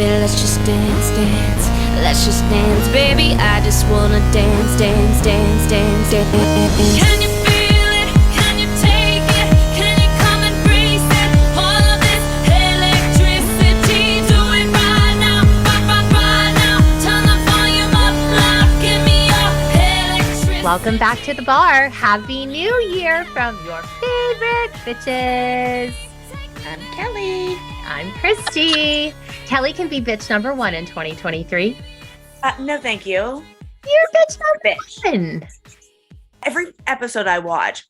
baby, let's just dance, dance. Let's just dance, baby. I just wanna dance, dance, dance, dance, dance. Can you feel it? Can you take it? Can you come and breathe it? All of this electricity, do it right now, right now. Turn the volume up loud, give me your electricity. Welcome back to the bar. Happy New Year from your favorite bitches. I'm Kelly. I'm Christy. Kelly can be bitch number 1 in 2023. No, thank you. You're bitch number 1. Every episode I watch,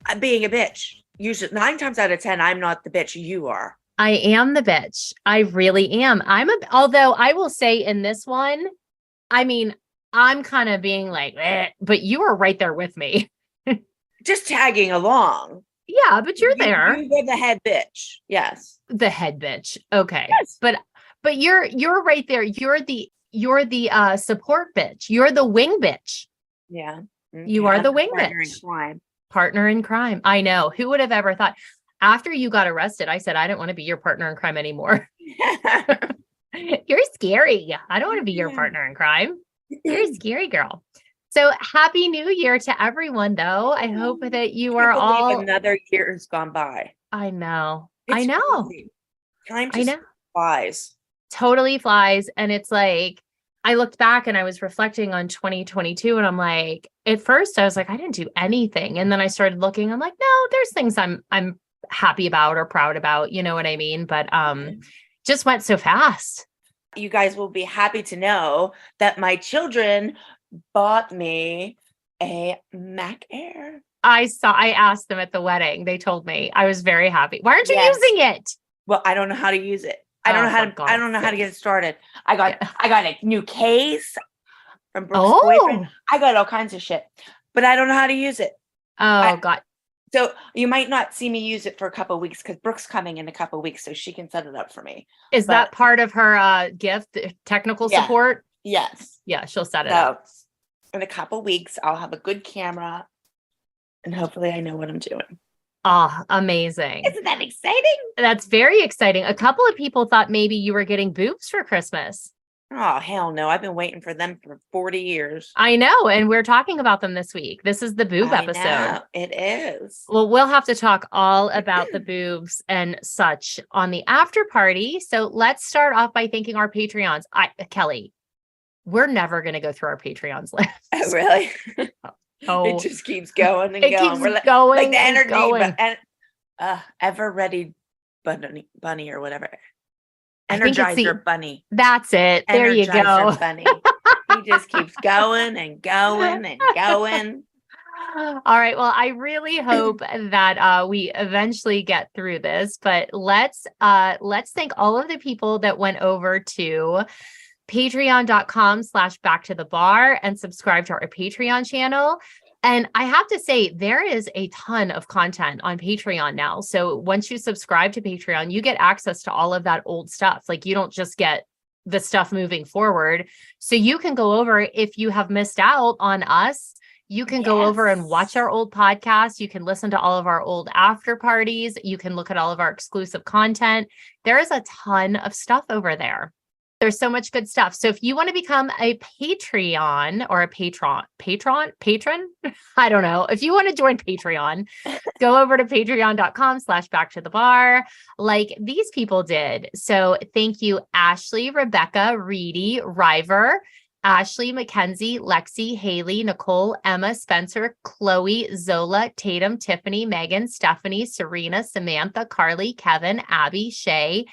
I'm being a bitch. Usually 9 times out of 10, I'm not the bitch. You are. I am the bitch. I really am. Although I will say in this one, I mean, I'm kind of being like, but you are right there with me. Just tagging along. Yeah, but you're there. You're the head bitch. Yes. The head bitch. Okay. Yes. But you're right there. You're the support bitch. You're the wing bitch. Yeah. Okay. You are the wing Partner bitch. in crime. Partner in crime. I know. Who would have ever thought? After you got arrested, I said, I don't want to be your partner in crime anymore. You're scary. I don't want to be your partner in crime. You're a scary girl. So happy New Year to everyone, though. I hope that you are all. Another year has gone by. I know. It's I know. crazy. Time just flies. Totally flies. And it's like, I looked back and I was reflecting on 2022 and I'm like, at first I was like, I didn't do anything. And then I started looking, I'm like, no, there's things I'm happy about or proud about. You know what I mean? But just went so fast. You guys will be happy to know that my children bought me a Mac Air. I asked them at the wedding. They told me. I was very happy. Why aren't you using it? Well, I don't know how to use it. I don't know how to get it started. I got a new case from Brooke's boyfriend. I got all kinds of shit, but I don't know how to use it. God. So you might not see me use it for a couple of weeks because Brooke's coming in a couple of weeks, so she can set it up for me. Is that part of her gift, technical support? Yes. Yeah, she'll set it up. In a couple of weeks, I'll have a good camera, and hopefully I know what I'm doing. Oh, amazing. Isn't that exciting? That's very exciting. A couple of people thought maybe you were getting boobs for Christmas. Oh, hell no. I've been waiting for them for 40 years. I know. And we're talking about them this week. This is the boob episode. Know, it is. Well, we'll have to talk all about the boobs and such on the after party. So let's start off by thanking our Patreons. Kelly, we're never going to go through our Patreons list. Oh, really? Oh, it just keeps going and it going. Keeps We're going like the energy, going. ever ready bunny or whatever. Energizer bunny. That's it. There you go. Bunny. He just keeps going and going and going. All right. Well, I really hope that we eventually get through this, but let's thank all of the people that went over to patreon.com/backtothebar and subscribe to our Patreon channel. And I have to say, there is a ton of content on Patreon now. So once you subscribe to Patreon, you get access to all of that old stuff. Like you don't just get the stuff moving forward. So you can go over, if you have missed out on us, you can go over and watch our old podcasts. You can listen to all of our old after parties. You can look at all of our exclusive content. There is a ton of stuff over there. There's so much good stuff. So if you want to become a Patreon or a patron, I don't know. If you want to join Patreon, go over to patreon.com/backtothebar like these people did. So thank you, Ashley, Rebecca, Reedy, River, Ashley, Mackenzie, Lexi, Haley, Nicole, Emma, Spencer, Chloe, Zola, Tatum, Tiffany, Megan, Stephanie, Serena, Samantha, Carly, Kevin, Abby, Shay,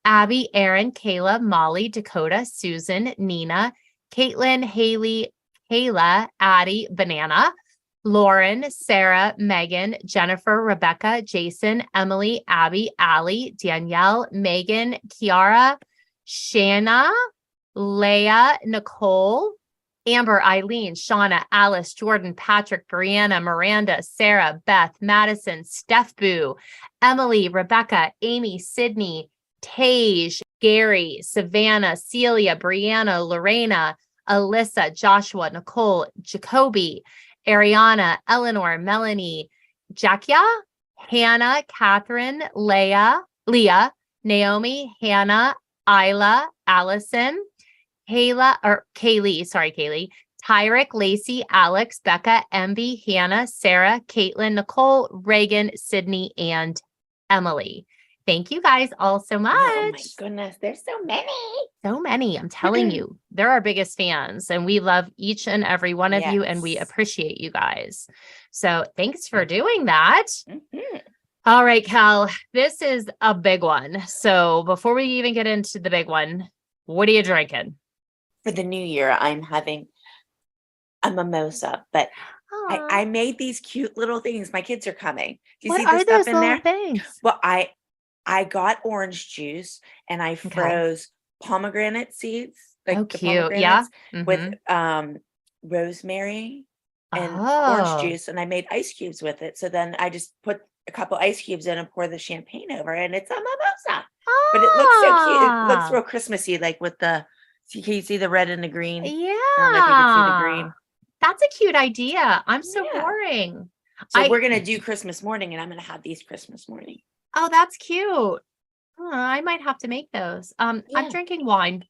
Abby, Aaron, Kayla, Molly, Dakota, Susan, Nina, Caitlin, Haley, Kayla, Addie, Banana, Lauren, Sarah, Megan, Jennifer, Rebecca, Jason, Emily, Abby, Allie, Danielle, Megan, Kiara, Shanna, Leah, Nicole, Amber, Eileen, Shauna, Alice, Jordan, Patrick, Brianna, Miranda, Sarah, Beth, Madison, Steph Boo, Emily, Rebecca, Amy, Sydney, Tage, Gary, Savannah, Celia, Brianna, Lorena, Alyssa, Joshua, Nicole, Jacoby, Ariana, Eleanor, Melanie, Jackia, Hannah, Catherine, Leah, Naomi, Hannah, Isla, Allison, Kaylee, Tyrick, Lacey, Alex, Becca, Emby, Hannah, Sarah, Caitlin, Nicole, Reagan, Sydney, and Emily. Thank you guys all so much. Oh my goodness, there's so many. So many. I'm telling you, they're our biggest fans, and we love each and every one of you, and we appreciate you guys. So thanks for doing that. Mm-hmm. All right, Cal, this is a big one. So before we even get into the big one, what are you drinking? For the new year, I'm having a mimosa, but I made these cute little things. My kids are coming. Do you see the stuff in there? Things? Well, I got orange juice and I froze pomegranate seeds, like the cute. Yeah. with rosemary and orange juice, and I made ice cubes with it. So then I just put a couple ice cubes in and pour the champagne over, and it's a mimosa. But it looks so cute. It looks real Christmassy, like with the. Can you see the red and the green? Yeah. I don't know if you can see the green. That's a cute idea. I'm so boring. So we're gonna do Christmas morning, and I'm gonna have these Christmas morning. Oh, that's cute. Oh, I might have to make those. I'm drinking wine.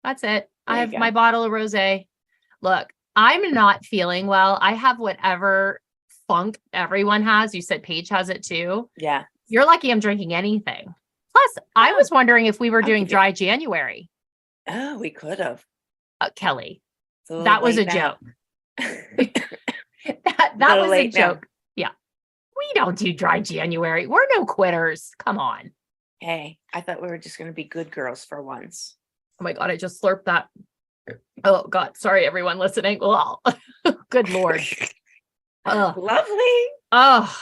That's it. I have my bottle of rosé. Look, I'm not feeling well. I have whatever funk everyone has. You said Paige has it too. Yeah. You're lucky I'm drinking anything. Plus, I was wondering if we were doing dry January. Oh, we could have. Kelly, that was a joke. that was a joke. Yeah. We don't do dry January. We're no quitters. Come on. Hey, I thought we were just going to be good girls for once. Oh my God, I just slurped that. Oh God, sorry everyone listening. Oh, good Lord. Oh, lovely. Oh,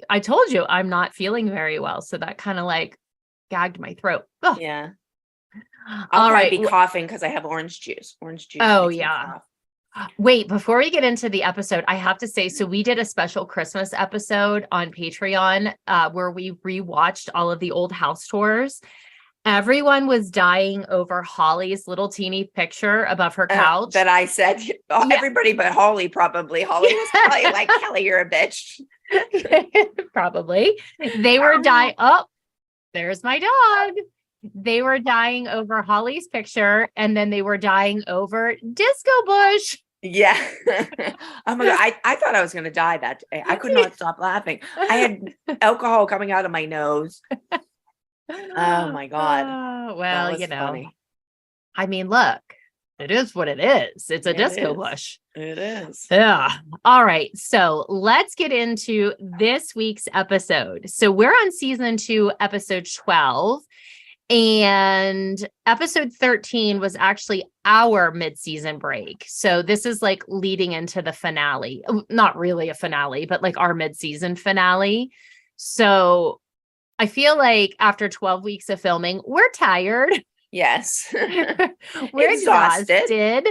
I told you I'm not feeling very well. So that kind of like gagged my throat. Oh. Yeah. I'll probably be coughing because I have orange juice. Oh yeah. Wait, before we get into the episode, I have to say, so we did a special Christmas episode on Patreon where we rewatched all of the old house tours. Everyone was dying over Holly's little teeny picture above her couch. That I said, everybody but Holly probably. Holly was probably like, Kelly, you're a bitch. Probably. They were dying. Oh, there's my dog. They were dying over Holly's picture, and then they were dying over Disco Bush. Yeah. Oh my God. I thought I was going to die that day. I could not stop laughing. I had alcohol coming out of my nose. Oh my God. Well, funny. I mean, look, it is what it is. It's a disco bush. It is. Yeah. All right. So let's get into this week's episode. So we're on season 2, episode 12. And episode 13 was actually our mid-season break. So this is like leading into the finale. Not really a finale, but like our mid-season finale. So I feel like after 12 weeks of filming, we're tired. Yes. We're exhausted.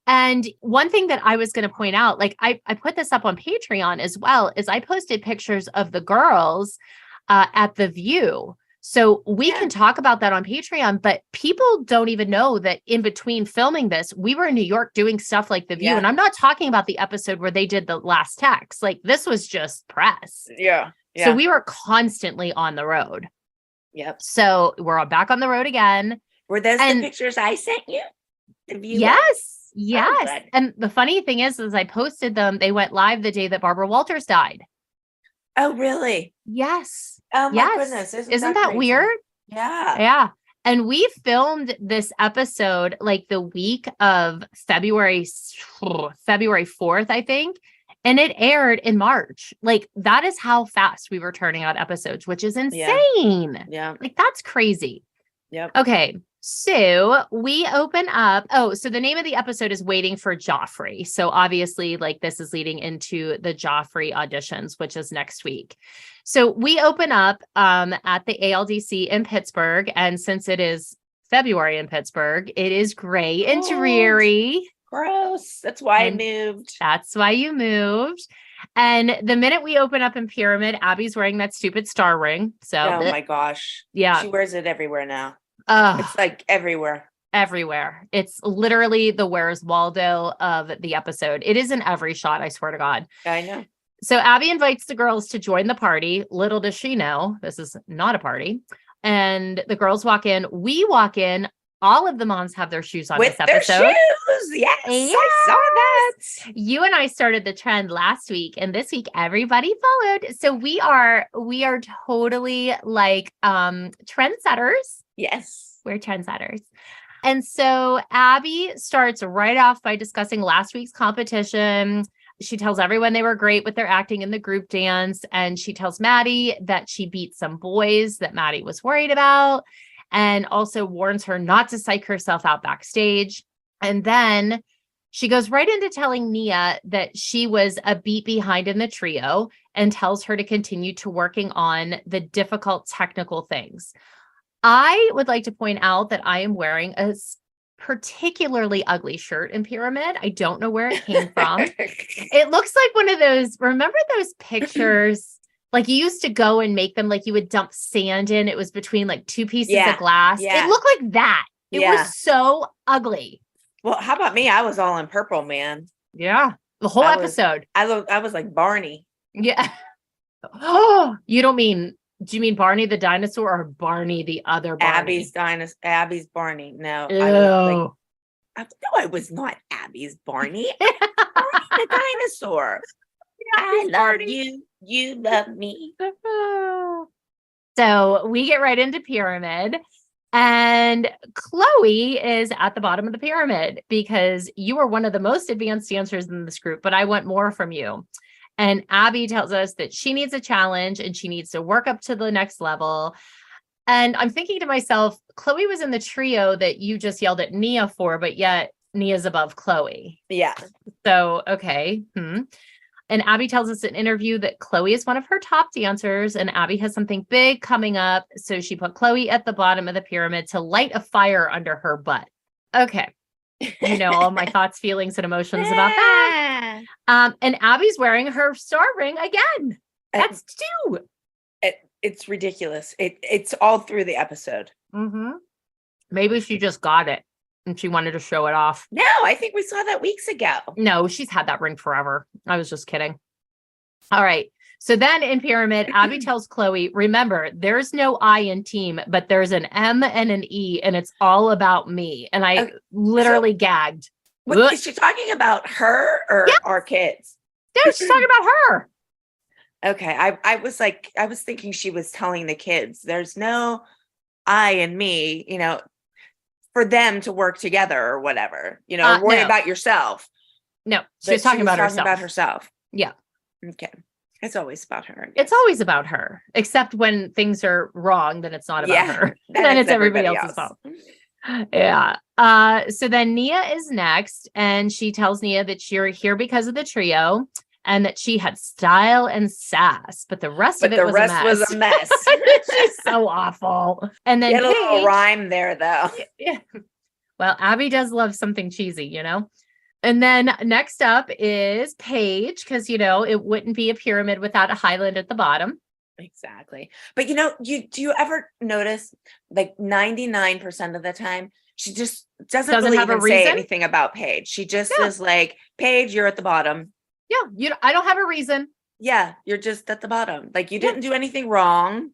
And one thing that I was going to point out, like I put this up on Patreon as well, is I posted pictures of the girls at the View. So we can talk about that on Patreon, but people don't even know that in between filming this, we were in New York doing stuff like The View. Yeah. And I'm not talking about the episode where they did the last text. Like this was just press. Yeah. So we were constantly on the road. Yep. So we're back on the road again. Were those the pictures I sent you? The View? Yes. Yes. Oh, and the funny thing is I posted them. They went live the day that Barbara Walters died. Oh, really? Yes. Oh my goodness. Isn't that weird? Yeah. Yeah. And we filmed this episode like the week of February 4th, I think. And it aired in March. Like that is how fast we were turning out episodes, which is insane. Yeah. Like that's crazy. Yep. Okay. So we open up. Oh, so the name of the episode is Waiting for Joffrey. So obviously like this is leading into the Joffrey auditions, which is next week. So we open up at the ALDC in Pittsburgh. And since it is February in Pittsburgh, it is gray and dreary. Gross. That's why I moved. That's why you moved. And the minute we open up in Pyramid, Abby's wearing that stupid star ring. So, oh my gosh. Yeah. She wears it everywhere now. It's like everywhere. It's literally the Where's Waldo of the episode. It is in every shot. I swear to God. I know. So Abby invites the girls to join the party. Little does she know, this is not a party. and the girls walk in. We walk in. All of the moms have their shoes on with this episode. Their shoes. Yes, I saw that. You and I started the trend last week, and this week everybody followed. So we are totally like trendsetters. Yes, we're trendsetters. And so Abby starts right off by discussing last week's competition. She tells everyone they were great with their acting in the group dance, and she tells Maddie that she beat some boys that Maddie was worried about, and also warns her not to psych herself out backstage. And then she goes right into telling Nia that she was a beat behind in the trio and tells her to continue to working on the difficult technical things. I would like to point out that I am wearing a particularly ugly shirt in Pyramid. I don't know where it came from. It looks like one of those, remember those pictures? Like you used to go and make them, like you would dump sand in. It was between like two pieces of glass. Yeah. It looked like that. It was so ugly. Well, how about me? I was all in purple, man. Yeah. The whole episode. I was like Barney. Yeah. Oh, do you mean Barney the dinosaur or Barney the other Barney? Abby's Barney. No. I was not Abby's Barney. Barney the dinosaur. I love you. You love me. So we get right into Pyramid, and Chloe is at the bottom of the pyramid because you are one of the most advanced dancers in this group, but I want more from you. And Abby tells us that she needs a challenge and she needs to work up to the next level. And I'm thinking to myself, Chloe was in the trio that you just yelled at Nia for, but yet Nia's above Chloe. Yeah. So, okay. And Abby tells us in an interview that Chloe is one of her top dancers and Abby has something big coming up. So she put Chloe at the bottom of the pyramid to light a fire under her butt. Okay. You know, all my thoughts, feelings, and emotions about that. And Abby's wearing her star ring again. That's two. It's ridiculous. It's all through the episode. Maybe she just got it and she wanted to show it off. No, I think we saw that weeks ago. No, she's had that ring forever. I was just kidding. All right. So then in Pyramid, Abby tells Chloe, remember, there's no I in team, but there's an M and an E, and it's all about me. And I literally gagged. Is she talking about her or our kids? No, she's talking about her. Okay. I was thinking she was telling the kids, there's no I in me, you know, for them to work together or whatever, you know, worry about yourself. No, she was talking about herself. Yeah. Okay. It's always about her. It's always about her, except when things are wrong, then it's not about her. Then it's everybody else's fault. Yeah. So then Nia is next, and she tells Nia that you're here because of the trio and that she had style and sass, but the rest of it was a mess. She's so awful. And then get a little rhyme there, though. Yeah. Well, Abby does love something cheesy, you know? And then next up is Paige, because, you know, it wouldn't be a pyramid without a highland at the bottom. Exactly. But, you know, do you ever notice like 99% of the time, she just doesn't really even say anything about Paige. She just is like, Paige, you're at the bottom. Yeah. I don't have a reason. Yeah. You're just at the bottom. Like you didn't do anything wrong.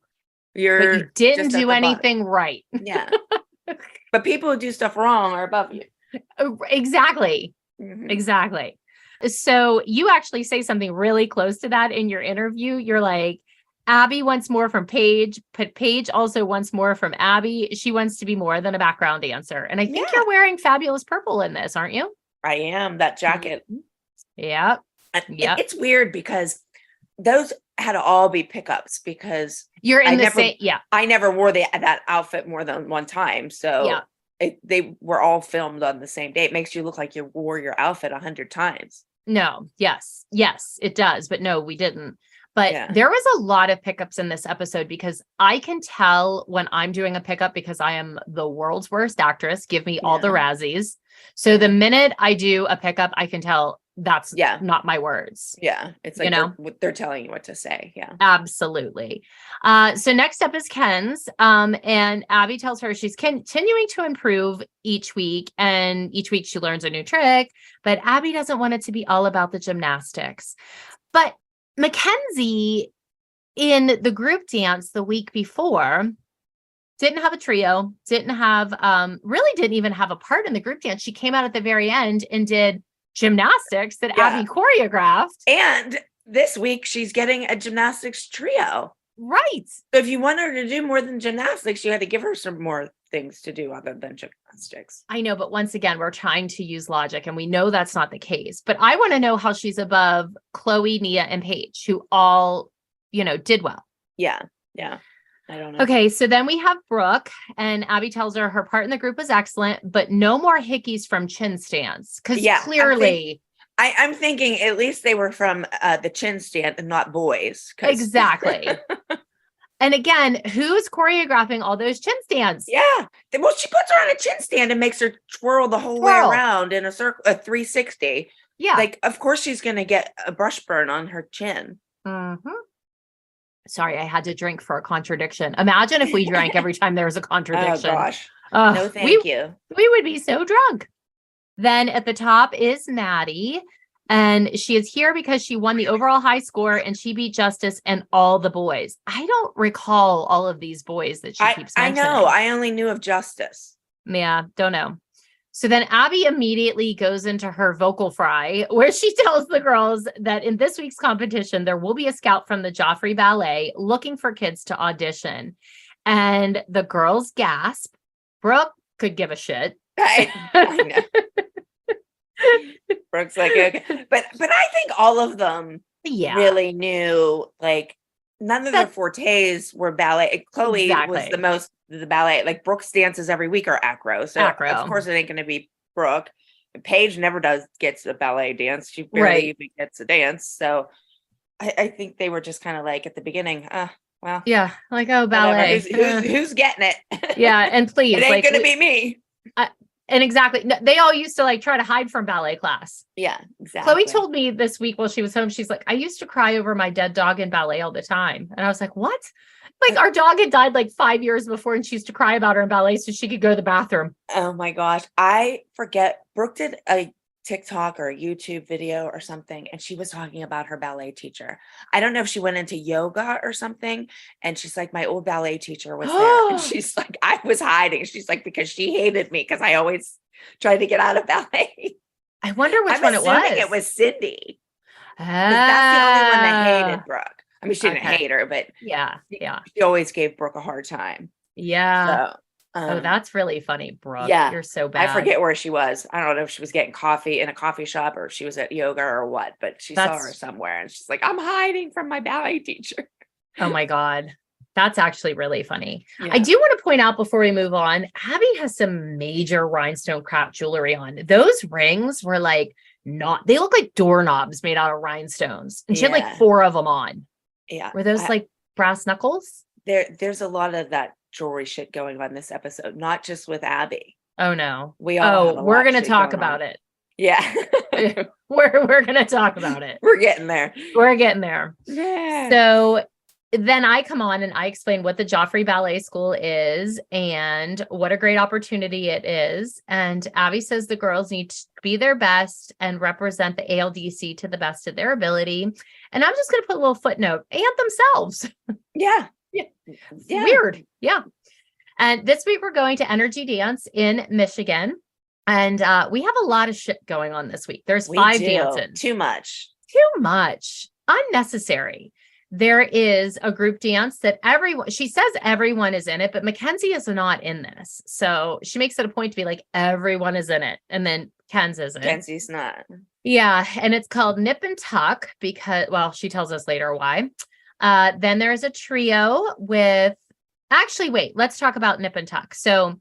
But you didn't do anything right. Yeah. But people who do stuff wrong are above you. Exactly. Exactly. So you actually say something really close to that in your interview. You're like, Abby wants more from Paige, but Paige also wants more from Abby. She wants to be more than a background dancer. And I think you're wearing fabulous purple in this, aren't you? I am. That jacket. Yeah. It's weird because those had to all be pickups because you're in the same. Yeah. I never wore that outfit more than one time. So they were all filmed on the same day. It makes you look like you wore your outfit 100 times. No. Yes, it does. But no, we didn't. But there was a lot of pickups in this episode because I can tell when I'm doing a pickup because I am the world's worst actress. Give me all the Razzies. So the minute I do a pickup, I can tell that's not my words. Yeah. It's like, you know, they're telling you what to say. Yeah, absolutely. So next up is Ken's. And Abby tells her she's continuing to improve each week. And each week she learns a new trick, but Abby doesn't want it to be all about the gymnastics. But Mackenzie in the group dance the week before didn't have a trio, didn't have, really didn't even have a part in the group dance. She came out at the very end and did gymnastics that Abby choreographed. And this week she's getting a gymnastics trio. Right. So if you want her to do more than gymnastics, you had to give her some more things to do other than gymnastics. I know, but once again, we're trying to use logic and we know that's not the case. But I want to know how she's above Chloe, Nia, and Paige, who all, did well. Yeah. Yeah. I don't know. Okay, so then we have Brooke, and Abby tells her part in the group was excellent, but no more hickeys from chin stands. Because clearly... I'm thinking at least they were from the chin stand and not boys. Exactly. And again, who's choreographing all those chin stands? Yeah. Well, she puts her on a chin stand and makes her twirl the whole way around in a circle, a 360. Yeah. Like, of course she's going to get a brush burn on her chin. Mm-hmm. Sorry, I had to drink for a contradiction. Imagine if we drank every time there was a contradiction. Oh, gosh. No, thank you. We would be so drunk. Then at the top is Maddie, and she is here because she won the overall high score and she beat Justice and all the boys. I don't recall all of these boys that she keeps mentioning. I know. I only knew of Justice. Yeah, don't know. So then Abby immediately goes into her vocal fry where she tells the girls that in this week's competition, there will be a scout from the Joffrey Ballet looking for kids to audition. And the girls gasp. Brooke could give a shit. I know. Brooke's like, okay. But I think all of them really knew, like, none of their fortes were ballet. Chloe was the ballet. Like, Brooke's dances every week are acro. So of course it ain't going to be Brooke. Paige never gets a ballet dance. She barely even gets a dance. So I think they were just kind of like at the beginning, well. Yeah. Like, oh, ballet. Who's getting it? Yeah. And please. It ain't going to be me. And exactly. They all used to like try to hide from ballet class. Yeah, exactly. Chloe told me this week while she was home, she's like, I used to cry over my dead dog in ballet all the time. And I was like, what? Like our dog had died like 5 years before and she used to cry about her in ballet so she could go to the bathroom. Oh my gosh. I forget. Brooke did a TikTok or a YouTube video or something, and she was talking about her ballet teacher. I don't know if she went into yoga or something, and she's like, my old ballet teacher was there. And she's like, I was hiding. She's like, because she hated me because I always tried to get out of ballet. I wonder which one it was. It was Cindy. That's the only one that hated Brooke. I mean, she didn't hate her, but she always gave Brooke a hard time. Yeah. So, that's really funny, Brooke. Yeah. You're so bad. I forget where she was. I don't know if she was getting coffee in a coffee shop or if she was at yoga or what, but she saw her somewhere and she's like, I'm hiding from my ballet teacher. Oh my God. That's actually really funny. Yeah. I do want to point out before we move on, Abby has some major rhinestone crap jewelry on. Those rings were like they look like doorknobs made out of rhinestones. And she had like 4 of them on. Yeah. Were those like brass knuckles? There's a lot of that jewelry shit going on this episode, not just with Abby. Oh no. We're going to talk about it. Yeah. we're going to talk about it. We're getting there. Yeah. So then I come on and I explain what the Joffrey Ballet School is and what a great opportunity it is. And Abby says the girls need to be their best and represent the ALDC to the best of their ability. And I'm just going to put a little footnote and themselves. Yeah. Weird. Yeah. And this week we're going to Energy Dance in Michigan. And we have a lot of shit going on this week. There's 5 dances. Too much. Unnecessary. There is a group dance that she says everyone is in it, but Mackenzie is not in this. So she makes it a point to be like, everyone is in it. And then Ken's isn't. Kenzie's not. Yeah. And it's called Nip and Tuck because, well, she tells us later why. Then there's a trio with, let's talk about Nip and Tuck. So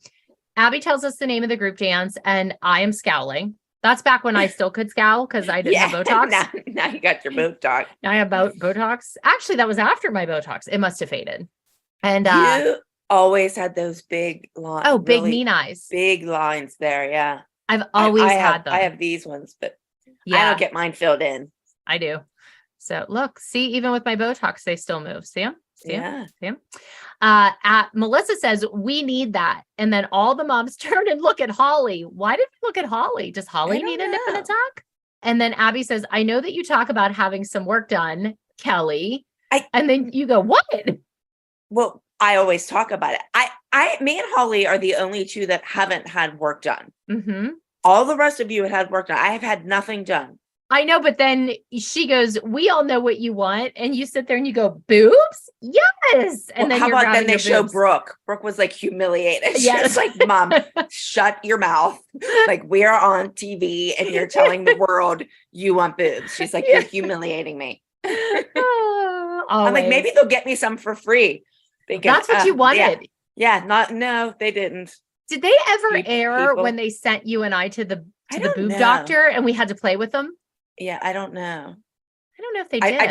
Abby tells us the name of the group dance and I am scowling. That's back when I still could scowl because I didn't have Botox. Now you got your Botox. Now I have Botox. Actually, that was after my Botox. It must have faded. And you always had those big lines. Oh, big mean eyes. Big lines there. Yeah. I've always had them. I have these ones, but I don't get mine filled in. I do. So look, see, even with my Botox, they still move. See them? See them? Melissa says, we need that. And then all the moms turn and look at Holly. Why did we look at Holly? Does Holly need a nip and a tuck? And then Abby says, I know that you talk about having some work done, Kelly. And then you go, what? Well, I always talk about it. Me and Holly are the only two that haven't had work done. Mm-hmm. All the rest of you have had work done. I have had nothing done. I know, but then she goes, we all know what you want. And you sit there and you go, boobs? Yes. And then how about then they show boobs. Brooke? Brooke was like humiliated. She Yes. was like, Mom, shut your mouth. Like, we're on TV and you're telling the world you want boobs. She's like, you're humiliating me. I'm like, maybe they'll get me some for free. That's what you wanted. No, they didn't. Did they ever air when they sent you and I to the boob doctor and we had to play with them? Yeah, I don't know. I don't know if they did. I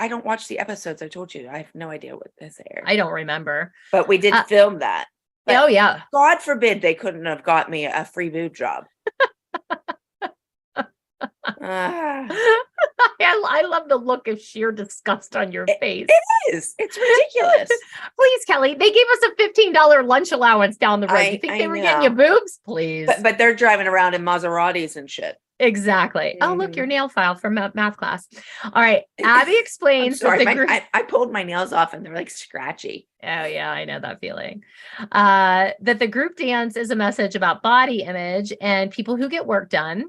don't watch the episodes. I told you. I have no idea what this aired. I don't remember. But we did film that. But oh yeah. God forbid they couldn't have got me a free boob job. I love the look of sheer disgust on your face. It is. It's ridiculous. Please, Kelly. They gave us a $15 lunch allowance down the road. You think they were getting you boobs? Please. But they're driving around in Maseratis and shit. Exactly. Oh, look, your nail file from math class. All right. Abby explains. I pulled my nails off and they're like scratchy. Oh, yeah. I know that feeling. That the group dance is a message about body image and people who get work done.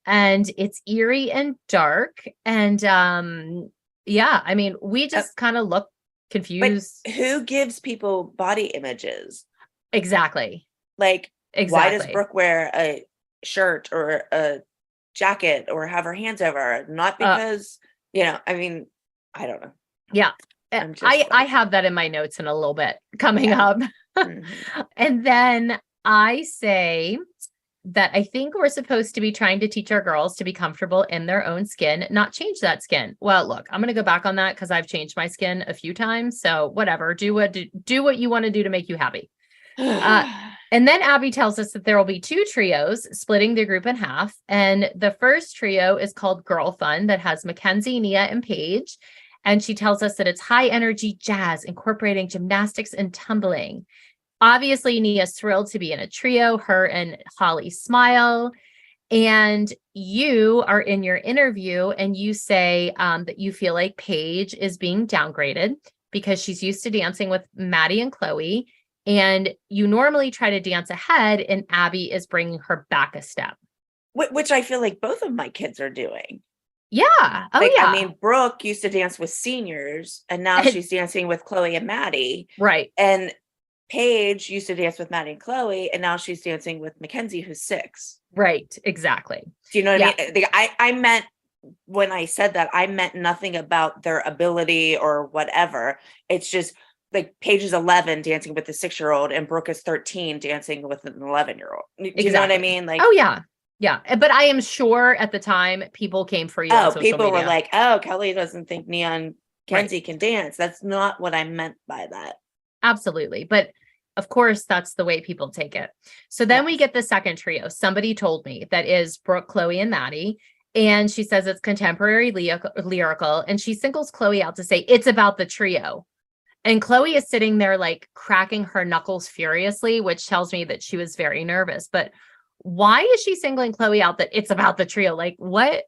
And it's eerie and dark. And I mean, we just kind of look confused. But who gives people body images? Exactly. Like, why does Brooke wear a shirt or a jacket or have her hands over her? Not because, I mean, I don't know. Yeah. I have that in my notes in a little bit coming up. Mm-hmm. And then I say that I think we're supposed to be trying to teach our girls to be comfortable in their own skin, not change that skin. Well, look, I'm going to go back on that because I've changed my skin a few times. So whatever, do what you want to do to make you happy. And then Abby tells us that there will be 2 trios splitting the group in half. And the first trio is called Girl Fun that has Mackenzie, Nia, and Paige. And she tells us that it's high energy jazz incorporating gymnastics and tumbling. Obviously, Nia's thrilled to be in a trio. Her and Holly smile. And you are in your interview and you say that you feel like Paige is being downgraded because she's used to dancing with Maddie and Chloe. And you normally try to dance ahead and Abby is bringing her back a step. Which I feel like both of my kids are doing. Yeah. Oh, yeah. I mean, Brooke used to dance with seniors and now she's dancing with Chloe and Maddie. Right. And Paige used to dance with Maddie and Chloe, and now she's dancing with Mackenzie, who's 6. Right. Exactly. Do you know what I mean? I meant, when I said that, I meant nothing about their ability or whatever. It's just like Paige is 11 dancing with a 6-year-old and Brooke is 13 dancing with an 11-year-old. Do you know what I mean? Like, oh, yeah. Yeah. But I am sure at the time people came for you. Oh, people were like, oh, Kelly doesn't think Nia and Kenzie can dance. That's not what I meant by that. Absolutely. But of course, that's the way people take it. So then we get the second trio. Somebody told me that is Brooke, Chloe, and Maddie. And she says it's contemporary lyrical. And she singles Chloe out to say it's about the trio. And Chloe is sitting there like cracking her knuckles furiously, which tells me that she was very nervous. But why is she singling Chloe out that it's about the trio? Like what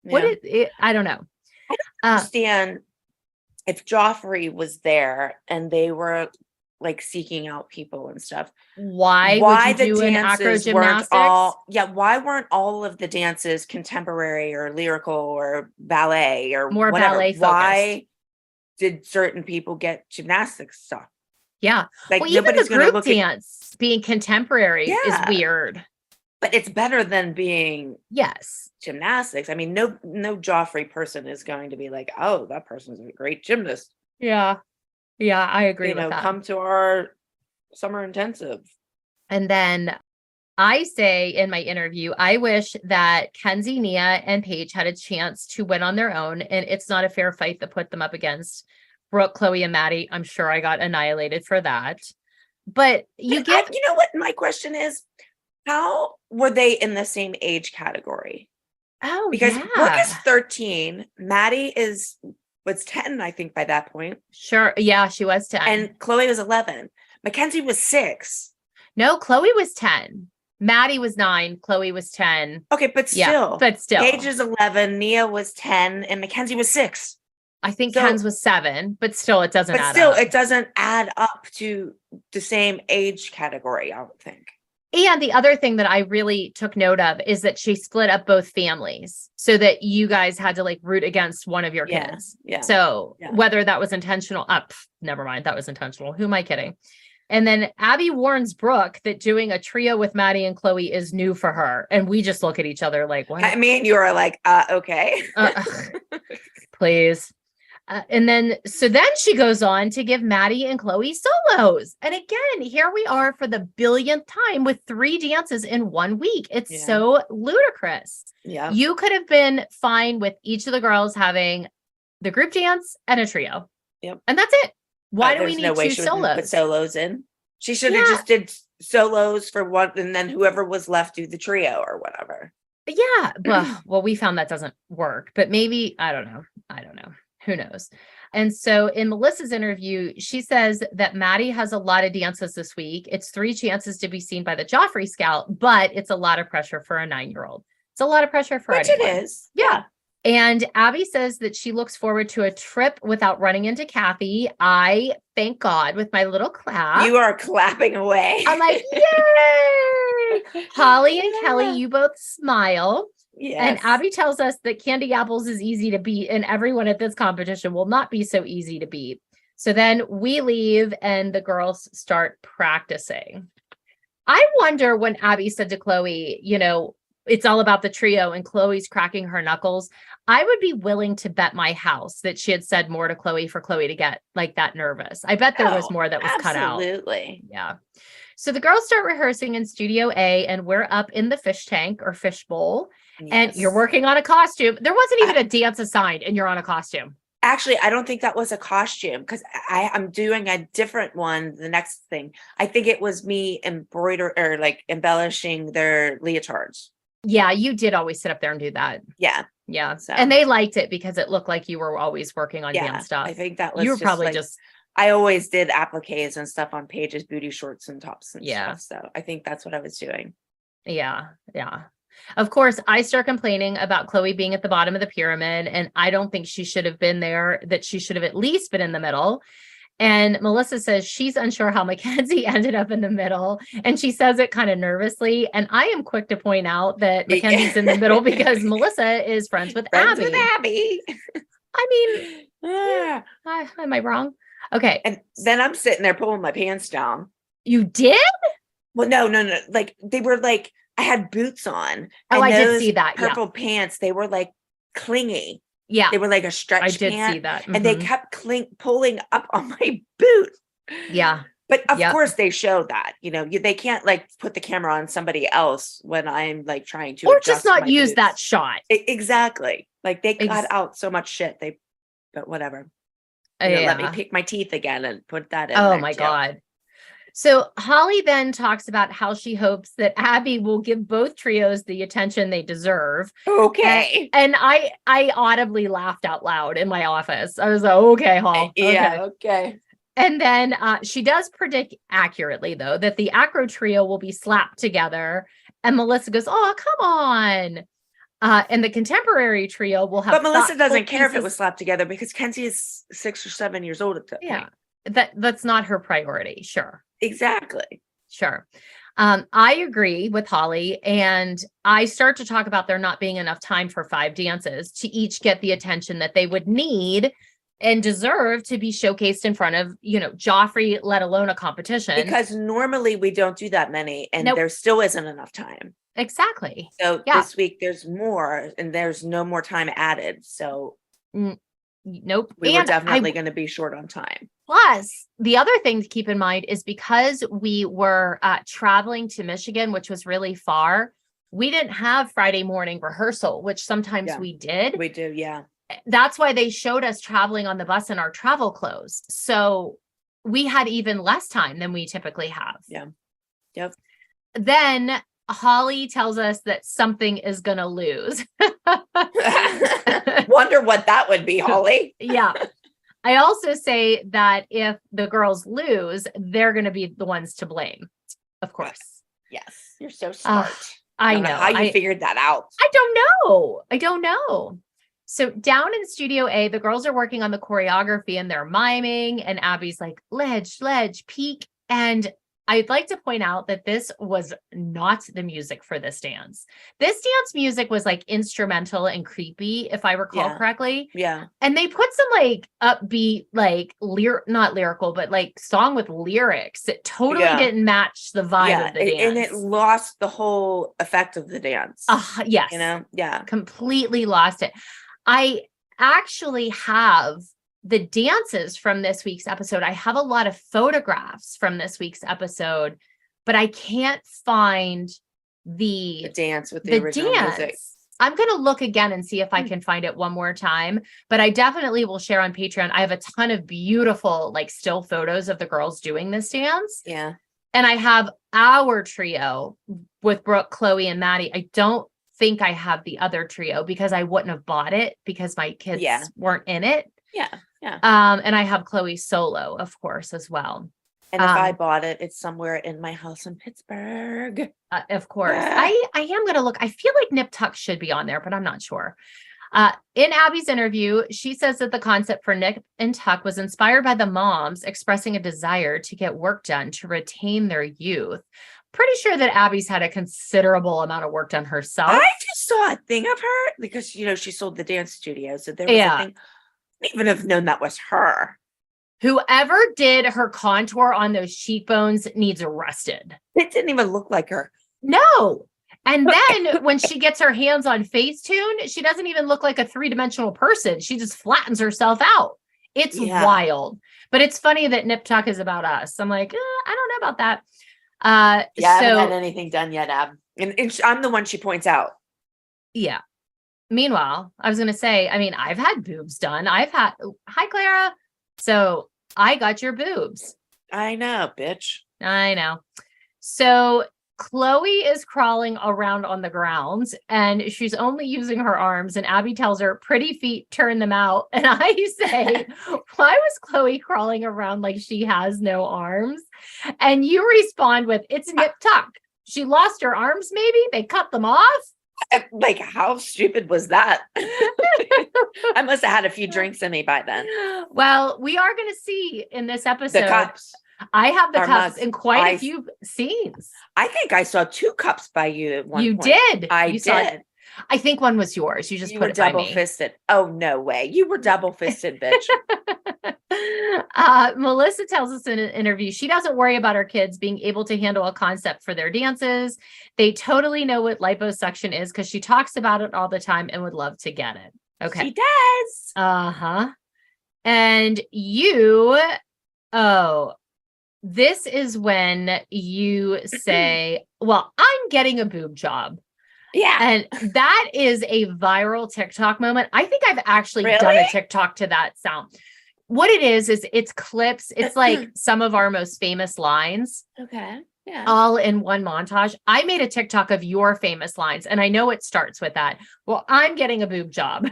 is it? I don't know. I don't understand if Joffrey was there and they were like seeking out people and stuff. Why would you do an acro gymnastics? Why weren't all of the dances contemporary or lyrical or ballet or more whatever? Ballet focused? Why did certain people get gymnastics stuff? Yeah. Like, well, even the group dance being contemporary is weird. But it's better than being gymnastics. I mean, no Joffrey person is going to be like, oh, that person's a great gymnast. Yeah. Yeah, I agree with that. Come to our summer intensive. And then I say in my interview, I wish that Kenzie, Nia, and Paige had a chance to win on their own. And it's not a fair fight that put them up against Brooke, Chloe, and Maddie. I'm sure I got annihilated for that. But you know what my question is? How were they in the same age category? Oh, because Brooke is 13. Maddie was 10, I think, by that point. Sure. Yeah, she was 10. And Chloe was 11. Mackenzie was 6. No, Chloe was 10. Maddie was 9. Chloe was 10. Okay, but still. Yeah, but still. Paige is 11. Nia was 10. And Mackenzie was 6. I think So- Ken's was 7, but still it doesn't But add still, up. it doesn't add up to the same age category, I don't think. And the other thing that I really took note of is that she split up both families so that you guys had to like root against one of your Yeah, kids. yeah, So yeah. whether that was intentional, never mind, that was intentional. Who am I kidding? And then Abby warns Brooke that doing a trio with Maddie and Chloe is new for her. And we just look at each other like, what? I mean, you are like, okay. Please. And then she goes on to give Maddie and Chloe solos. And again, here we are for the billionth time with 3 dances in 1 week. It's so ludicrous. Yeah. You could have been fine with each of the girls having the group dance and a trio. Yep. And that's it. Why do we need 2 solos? Put solos in. She should have just did solos for one, and then whoever was left do the trio or whatever. Yeah. Well, we found that doesn't work, but maybe, I don't know. Who knows? And so in Melissa's interview, she says that Maddie has a lot of dances this week. It's 3 chances to be seen by the Joffrey Scout, but it's a lot of pressure for a 9-year-old. It's a lot of pressure for Which anyone. it is. Yeah. And Abby says that she looks forward to a trip without running into Kathy. I thank God with my little clap. You are clapping away. I'm like, yay! Holly and Kelly, you both smile. Yes. And Abby tells us that Candy Apples is easy to beat, and everyone at this competition will not be so easy to beat. So then we leave and the girls start practicing. I wonder when Abby said to Chloe, it's all about the trio and Chloe's cracking her knuckles. I would be willing to bet my house that she had said more to Chloe for Chloe to get like that nervous. I bet there was more that was cut out. Absolutely. Yeah. So the girls start rehearsing in Studio A, and we're up in the fish tank or fish bowl. Yes. And you're working on a costume. There wasn't even a dance assigned, and you're on a costume. Actually, I don't think that was a costume because I'm doing a different one. The next thing, I think it was me embellishing their leotards. Yeah, you did always sit up there and do that. Yeah. Yeah. So. And they liked it because it looked like you were always working on dance stuff. I think that was you were probably just I always did appliques and stuff on pages, booty shorts and tops and Yeah. stuff. So I think that's what I was doing. Yeah. Of course, I start complaining about Chloe being at the bottom of the pyramid, and I don't think she should have been there, that she should have at least been in the middle. And Melissa says she's unsure how Mackenzie ended up in the middle, and she says it kind of nervously. And I am quick to point out that Mackenzie's in the middle because Melissa is friends with Abby. I mean, am I wrong? Okay. And then I'm sitting there pulling my pants down. You did? Well, no. Like they were like, I had boots on. Oh, and I did those see that. purple pants, they were like clingy. Yeah. They were like a stretch I did pant, see that. and they kept pulling up on my boot. Yeah. But of course they show that, they can't like put the camera on somebody else when I'm like trying to, or just not use boots. that shot. Exactly. Like they cut out so much shit. But whatever. Let me pick my teeth again and put that in. Oh my God. So Holly then talks about how she hopes that Abby will give both trios the attention they deserve. Okay. And I audibly laughed out loud in my office. I was like, okay, Hall. Yeah. Okay. And then she does predict accurately, though, that the acro trio will be slapped together. And Melissa goes, oh, come on. And the contemporary trio will have. But Melissa doesn't care if it was slapped together because Kenzie is 6 or 7 years old at that point. That's not her priority. Sure. Exactly. Sure. I agree with Holly, and I start to talk about there not being enough time for 5 dances to each get the attention that they would need and deserve to be showcased in front of, Joffrey, let alone a competition. Because normally we don't do that many, and there still isn't enough time. Exactly. So this week there's more, and there's no more time added. So nope. We were definitely going to be short on time. Plus, the other thing to keep in mind is because we were traveling to Michigan, which was really far, we didn't have Friday morning rehearsal, which sometimes we did. We do, yeah. That's why they showed us traveling on the bus in our travel clothes. So we had even less time than we typically have. Yeah. Yep. Then Holly tells us that something is going to lose. Wonder what that would be, Holly. Yeah. I also say that if the girls lose, they're going to be the ones to blame. Of course. Yes. You're so smart. I know how you figured that out. I don't know. So down in Studio A, the girls are working on the choreography and they're miming, and Abby's like, ledge, peak. And I'd like to point out that this was not the music for this dance. This dance music was like instrumental and creepy, if I recall correctly. Yeah. And they put some like upbeat, like not lyrical, but like song with lyrics that totally didn't match the vibe of the dance. And it lost the whole effect of the dance. Yes. You know? Yeah. Completely lost it. I actually have the dances from this week's episode. I have a lot of photographs from this week's episode, but I can't find the dance with the original music. I'm going to look again and see if I can find it one more time, but I definitely will share on Patreon. I have a ton of beautiful, like, still photos of the girls doing this dance. Yeah. And I have our trio with Brooke, Chloe, and Maddie. I don't think I have the other trio because I wouldn't have bought it because my kids weren't in it. Yeah. Yeah. And I have Chloe solo, of course, as well. And if I bought it, it's somewhere in my house in Pittsburgh. Of course. I am going to look. I feel like Nip Tuck should be on there, but I'm not sure. In Abby's interview, she says that the concept for Nip and Tuck was inspired by the moms expressing a desire to get work done to retain their youth. Pretty sure that Abby's had a considerable amount of work done herself. I just saw a thing of her because, you know, she sold the dance studio. So there was a thing. I wouldn't even have known that was her. Whoever did her contour on those cheekbones needs arrested. It didn't even look like her. No. And then when she gets her hands on Facetune, she doesn't even look like a three-dimensional person. She just flattens herself out. It's wild. But it's funny that Nip Tuck is about us. I'm like, I don't know about that. I haven't had anything done yet, Ab. And I'm the one she points out. Yeah. Meanwhile, I was going to say, I mean, I've had boobs done. Hi, Clara. So I got your boobs. I know, bitch. I know. So Chloe is crawling around on the ground and she's only using her arms. And Abby tells her, pretty feet, turn them out. And I say, why was Chloe crawling around like she has no arms? And you respond with, it's Nip Tuck. She lost her arms, maybe? They cut them off? Like, how stupid was that? I must have had a few drinks in me by then. Well, we are going to see in this episode. The cups. I have the Our cups mugs. in quite a few scenes. I think I saw 2 cups by you at one You point. did. I You did. saw it. I think one was yours. You just You put were it by me. double-fisted. Oh, no way. You were double-fisted, bitch. Melissa tells us in an interview, she doesn't worry about her kids being able to handle a concept for their dances. They totally know what liposuction is because she talks about it all the time and would love to get it. Okay. She does. Uh-huh. And this is when you say, well, I'm getting a boob job. Yeah. And that is a viral TikTok moment. I think I've actually done a TikTok to that sound. What it is it's clips. It's like some of our most famous lines. Okay. Yeah. All in one montage. I made a TikTok of your famous lines, and I know it starts with that. Well, I'm getting a boob job.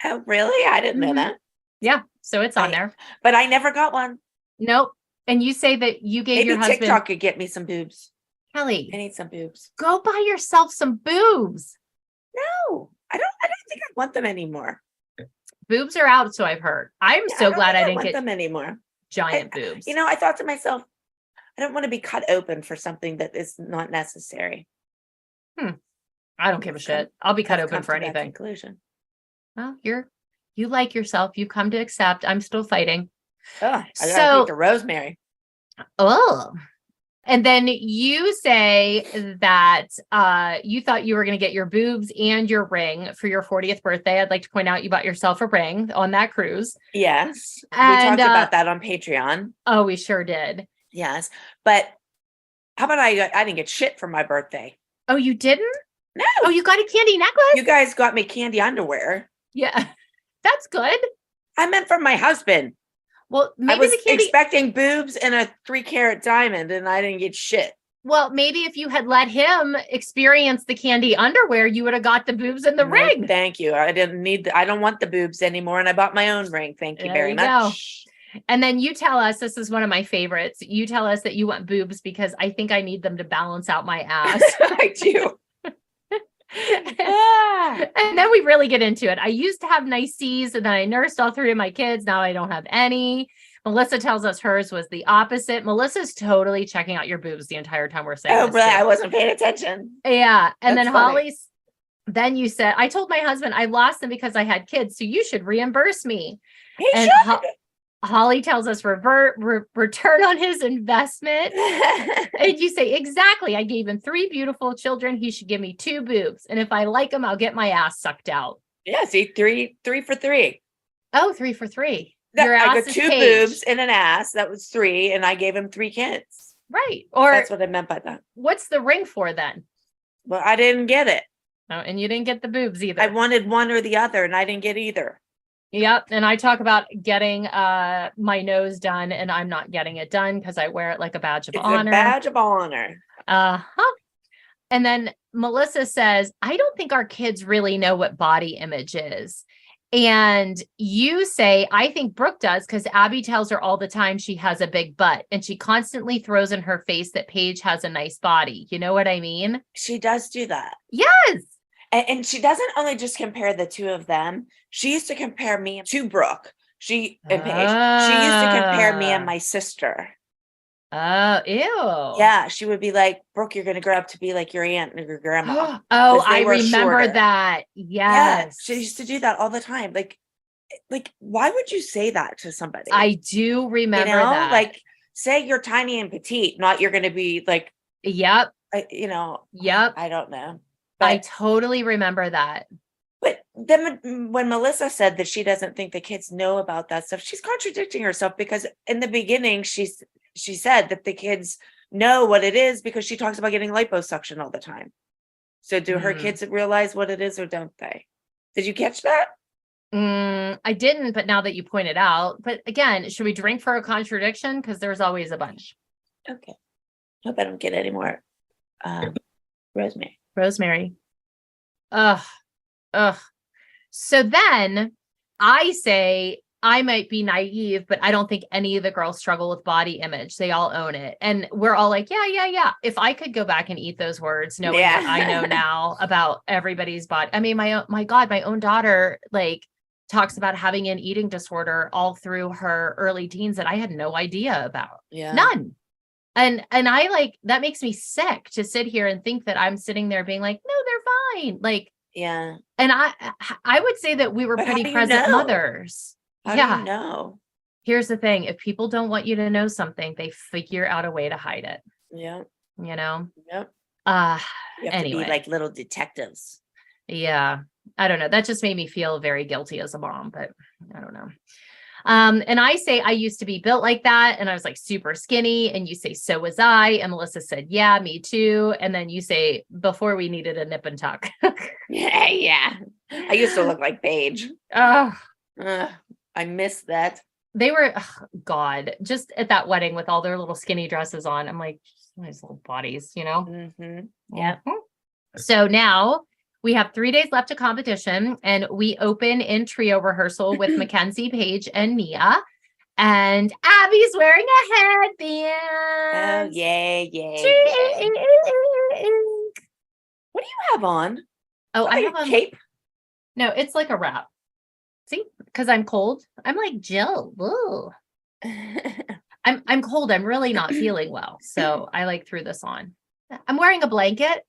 Oh, really? I didn't know that. Yeah. So it's on there. But I never got one. Nope. And you say that you gave Maybe your husband. TikTok could get me some boobs. Kelly, I need some boobs. go buy yourself some boobs. No, I don't think I want them anymore. Boobs are out, so I've heard. I'm so glad I didn't want get them anymore. Giant boobs. You know, I thought to myself, I don't want to be cut open for something that is not necessary. I don't give a shit. I'll be cut open for to that anything. conclusion. Well, you like yourself. You've come to accept. I'm still fighting. Oh, I gotta eat the rosemary. Oh. And then you say that you thought you were going to get your boobs and your ring for your 40th birthday. I'd like to point out you bought yourself a ring on that cruise. Yes. And, we talked about that on Patreon. Oh, we sure did. Yes. But how about I didn't get shit for my birthday? Oh, you didn't? No. Oh, you got a candy necklace? You guys got me candy underwear. Yeah. That's good. I meant from my husband. Well, maybe I was the candy expecting boobs and a 3-carat diamond, and I didn't get shit. Well, maybe if you had let him experience the candy underwear, you would have got the boobs and the ring. Thank you. I don't want the boobs anymore, and I bought my own ring. Thank you very much. And then you tell us, this is one of my favorites. You tell us that you want boobs because I think I need them to balance out my ass. I do. And then we really get into it. I used to have nice C's and then I nursed all 3 of my kids. Now I don't have any. Melissa tells us hers was the opposite. Melissa's totally checking out your boobs the entire time we're saying Oh, this. but too. I wasn't paying attention. Yeah. And That's then funny. Holly's, then you said, I told my husband I lost them because I had kids. So you should reimburse me. He And should. Holly tells us return on his investment. And you say, exactly. I gave him 3 beautiful children. He should give me 2 boobs. And if I like them, I'll get my ass sucked out. Yeah, see, three for 3. Oh, 3 for 3. Your ass I got is 2 caged. boobs and an ass. That was 3, and I gave him 3 kids. Right. Or That's what I meant by that. what's the ring for then? Well, I didn't get it. Oh, and you didn't get the boobs either. I wanted one or the other, and I didn't get either. Yep. And I talk about getting my nose done, and I'm not getting it done because I wear it like a badge of honor. A badge of honor. Uh-huh. And then Melissa says, I don't think our kids really know what body image is. And you say, I think Brooke does because Abby tells her all the time she has a big butt and she constantly throws in her face that Paige has a nice body. You know what I mean? She does do that. Yes. And she doesn't only just compare the 2 of them. She used to compare me to Brooke. She and Paige. She used to compare me and my sister. Oh, ew. Yeah, she would be like, Brooke, you're going to grow up to be like your aunt and your grandma. Oh, 'Cause they I were remember shorter. that. Yeah, Yes. she used to do that all the time. Like, why would you say that to somebody? I do remember that. Like, say you're tiny and petite, not you're going to be like, yep. Yep. I don't know. I But, totally remember that. but then when Melissa said that she doesn't think the kids know about that stuff, she's contradicting herself because in the beginning, she said that the kids know what it is because she talks about getting liposuction all the time. So do her kids realize what it is or don't they? Did you catch that? I didn't, but now that you pointed out, but again, should we drink for a contradiction? Because there's always a bunch. Okay. Hope I don't get any more rosemary. Rosemary. Ugh. So then I say I might be naive, but I don't think any of the girls struggle with body image. They all own it. And we're all like, yeah. If I could go back and eat those words, knowing what I know now about everybody's body. I mean, my God, my own daughter, like, talks about having an eating disorder all through her early teens that I had no idea about. Yeah. None. And I like, that makes me sick to sit here and think that I'm sitting there being like, no, they're fine. Like, yeah. And I would say that we were pretty present mothers. How do you know? Here's the thing. If people don't want you to know something, they figure out a way to hide it. Yeah. You know? Yep. You have anyway. to be like little detectives. Yeah. I don't know. That just made me feel very guilty as a mom, but I don't know. And I say I used to be built like that and I was like super skinny, and you say so was I, and Melissa said yeah, me too, and then you say before we needed a nip and tuck. Yeah. I used to look like Paige. Oh, I miss that. they were God, just at that wedding with all their little skinny dresses on. I'm like, nice little bodies, you know? Mm-hmm. Yeah. So now we have 3 days left of competition, and we open in trio rehearsal with Mackenzie, Paige, and Nia. And Abby's wearing a headband. Oh, yay. What do you have on? Oh, I Like have a cape. No, it's like a wrap. See, because I'm cold. I'm like Jill. Ooh. I'm cold. I'm really not feeling well. So I like threw this on. I'm wearing a blanket.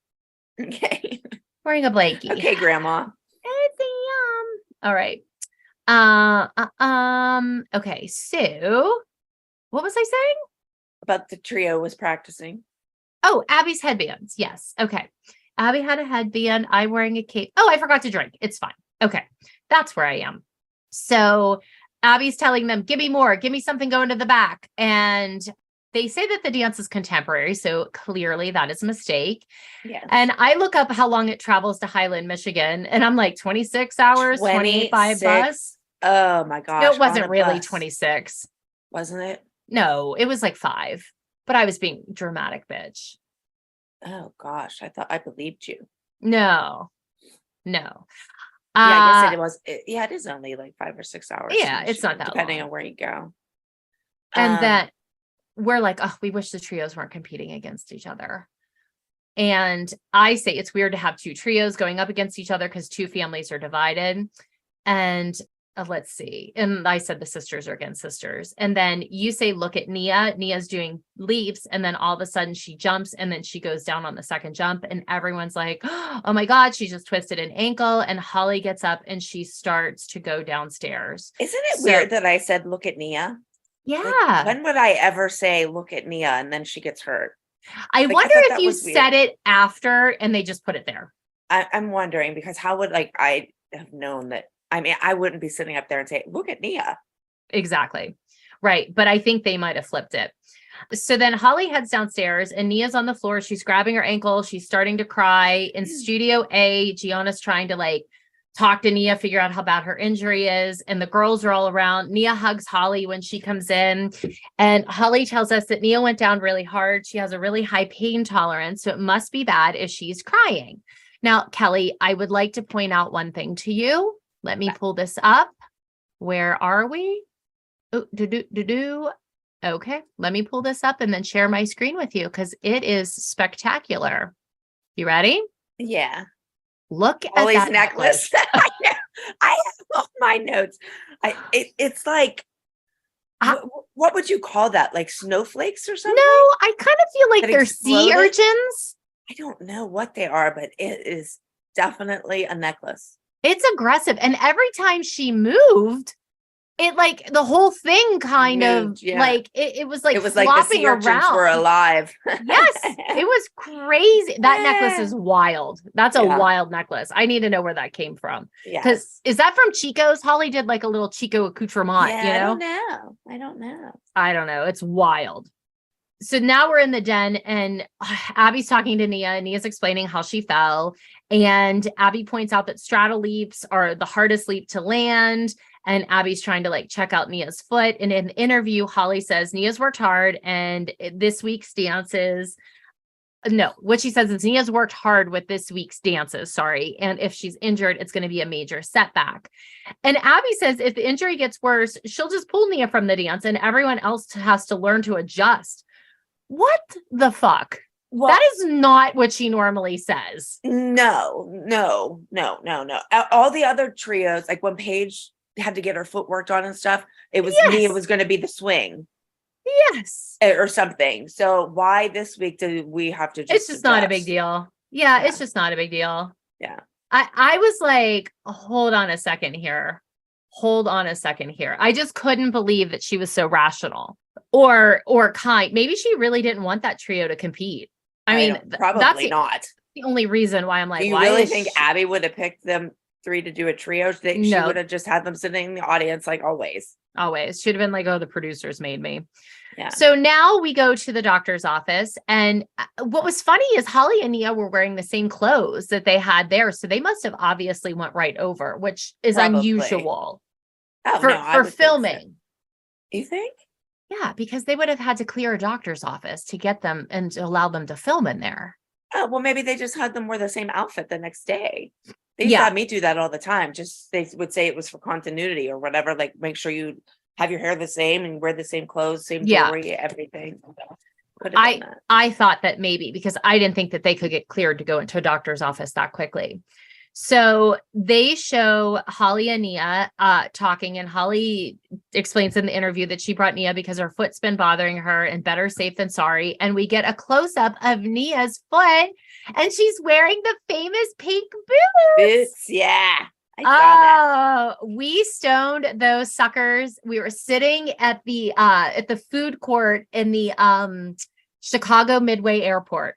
Okay. Wearing a blankie. Okay, Grandma. It's All right. Okay. So what was I saying? About the trio was practicing. Oh, Abby's headbands. Yes. Okay. Abby had a headband. I'm wearing a cape. Oh, I forgot to drink. It's fine. Okay. That's where I am. So Abby's telling them, give me more, give me something going to the back. And they say that the dance is contemporary. So clearly that is a mistake. Yes. And I look up how long it travels to Highland, Michigan. And I'm like 26 hours, 25 bus. Oh my gosh. No, it wasn't on a really bus. 26. Wasn't it? No, it was like 5. But I was being dramatic, bitch. Oh gosh. I believed you. No. Yeah, I guess it was. It is only like 5 or 6 hours. Yeah, it's not that depending long. on where you go. And then we're like, oh, we wish the trios weren't competing against each other. And I say it's weird to have two trios going up against each other because two families are divided. And let's see. And I said the sisters are against sisters. And then you say, look at Nia. Nia's doing leaps. And then all of a sudden she jumps and then she goes down on the second jump. And everyone's like, oh my God, she just twisted an ankle. And Holly gets up and she starts to go downstairs. Isn't it weird that I said, look at Nia? Yeah. Like, when would I ever say, look at Nia? And then she gets hurt. I wonder if you said it after and they just put it there. I'm wondering, because how would I have known that? I mean, I wouldn't be sitting up there and say, look at Nia. Exactly. Right. But I think they might have flipped it. So then Holly heads downstairs and Nia's on the floor. She's grabbing her ankle. She's starting to cry. In Studio A, Gianna's trying to talk to Nia, figure out how bad her injury is. And the girls are all around. Nia hugs Holly when she comes in. And Holly tells us that Nia went down really hard. She has a really high pain tolerance. So it must be bad if she's crying. Now, Kelly, I would like to point out one thing to you. Let me pull this up. Where are we? Okay, let me pull this up and then share my screen with you because it is spectacular. You ready? Yeah. Look at Holly's that necklace. I have all my notes. It's like, what would you call that? Like snowflakes or something? No, I kind of feel like That they're sea exploded? urchins. I don't know what they are, but it is definitely a necklace. It's aggressive. And every time she moved, it the whole thing kind Moved, of yeah. it was like It was like the sea urchins around. were alive. Yes, it was crazy. That necklace is wild. That's a Yeah. wild necklace. I need to know where that came from. Yes. Because is that from Chico's? Holly did like a little Chico accoutrement, Yeah, you know? I don't know. I don't know. It's wild. So now we're in the den and Abby's talking to Nia and Nia's explaining how she fell. And Abby points out that straddle leaps are the hardest leap to land. And Abby's trying to check out Nia's foot. And in the interview, Holly says Nia's worked hard and this week's dances. No, what she says is Nia's worked hard with this week's dances. Sorry. And if she's injured, it's going to be a major setback. And Abby says if the injury gets worse, she'll just pull Nia from the dance and everyone else has to learn to adjust. What the fuck? Well, that is not what she normally says. No. All the other trios, like when Paige had to get her foot worked on and stuff, it was Nia was going to be the swing. Yes. Or something. So why this week do we have to just It's just not a big adjust? deal. Yeah, it's just not a big deal. Yeah. I was like, hold on a second here. I just couldn't believe that she was so rational or kind. Maybe she really didn't want that trio to compete. I mean, probably that's not. the only reason why I'm like, Do you why really is think Abby would have picked them three to do a trio? She No. would have just had them sitting in the audience like always. Always should have been like, oh, the producers made me. Yeah. So now we go to the doctor's office. And what was funny is Holly and Nia were wearing the same clothes that they had there. So they must have obviously went right over, which is Probably. unusual Oh, for no, I would think so. filming. You think? Yeah, because they would have had to clear a doctor's office to get them and to allow them to film in there. Oh, well, maybe they just had them wear the same outfit the next day. They used to have me do that all the time. Just they would say it was for continuity or whatever. Like make sure you have your hair the same and wear the same clothes, same jewelry, everything. Could have done that. I thought that maybe because I didn't think that they could get cleared to go into a doctor's office that quickly. So they show Holly and Nia talking, and Holly explains in the interview that she brought Nia because her foot's been bothering her and better safe than sorry. And we get a close up of Nia's foot and she's wearing the famous pink boots. Yeah. I saw that. We stoned those suckers. We were sitting at the food court in the Chicago Midway Airport.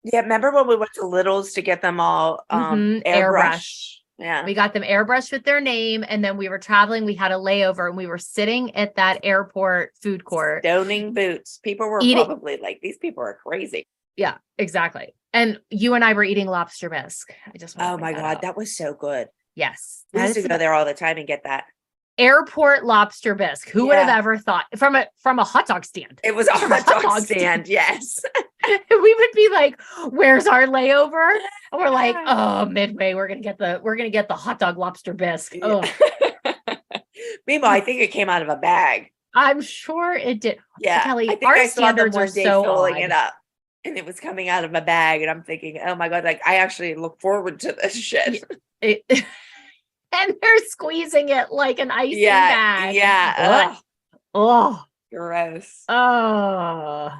Yeah, remember when we went to Little's to get them all airbrush? Yeah. We got them airbrushed with their name, and then we were traveling. We had a layover, and we were sitting at that airport food court. Stoning boots. People were probably like, these people are crazy. Yeah, exactly. And you and I were eating lobster bisque. I just want to Oh my God, that was so good. Yes. We used to go there all the time and get that. Airport lobster bisque. Who would have ever thought from a hot dog stand? It was a hot dog stand. Yes. We would be like, where's our layover? And we're like, oh, Midway, we're gonna get the hot dog lobster bisque. Oh. Meanwhile, I think it came out of a bag. I'm sure it did. Yeah. Kelly, I think our I saw them standards one are day so filling odd. it up. and it was coming out of my bag, and I'm thinking, oh my God, like I actually look forward to this shit. And they're squeezing it like an icing bag. Yeah. Oh, Gross. oh.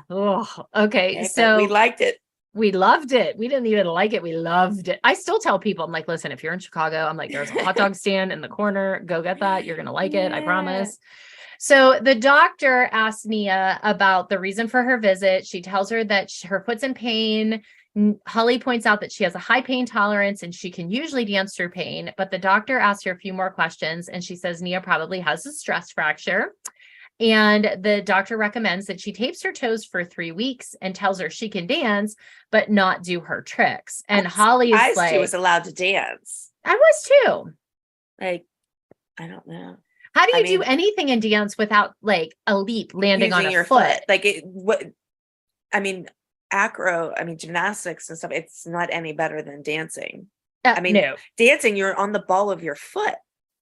Okay, so we liked it. We loved it. We didn't even like it. We loved it. I still tell people, I'm like, listen, if you're in Chicago, I'm like, there's a hot dog stand in the corner. Go get that. You're going to like it. I promise. So the doctor asked Nia about the reason for her visit. She tells her that her foot's in pain. Holly points out that she has a high pain tolerance and she can usually dance through pain. But the doctor asks her a few more questions and she says Nia probably has a stress fracture. And the doctor recommends that she tapes her toes for 3 weeks and tells her she can dance, but not do her tricks. And Holly is like, she was allowed to dance. I was too. Like, I don't know. How do you do anything in dance without like a leap landing on your foot? Like gymnastics and stuff, it's not any better than dancing. No. Dancing, you're on the ball of your foot.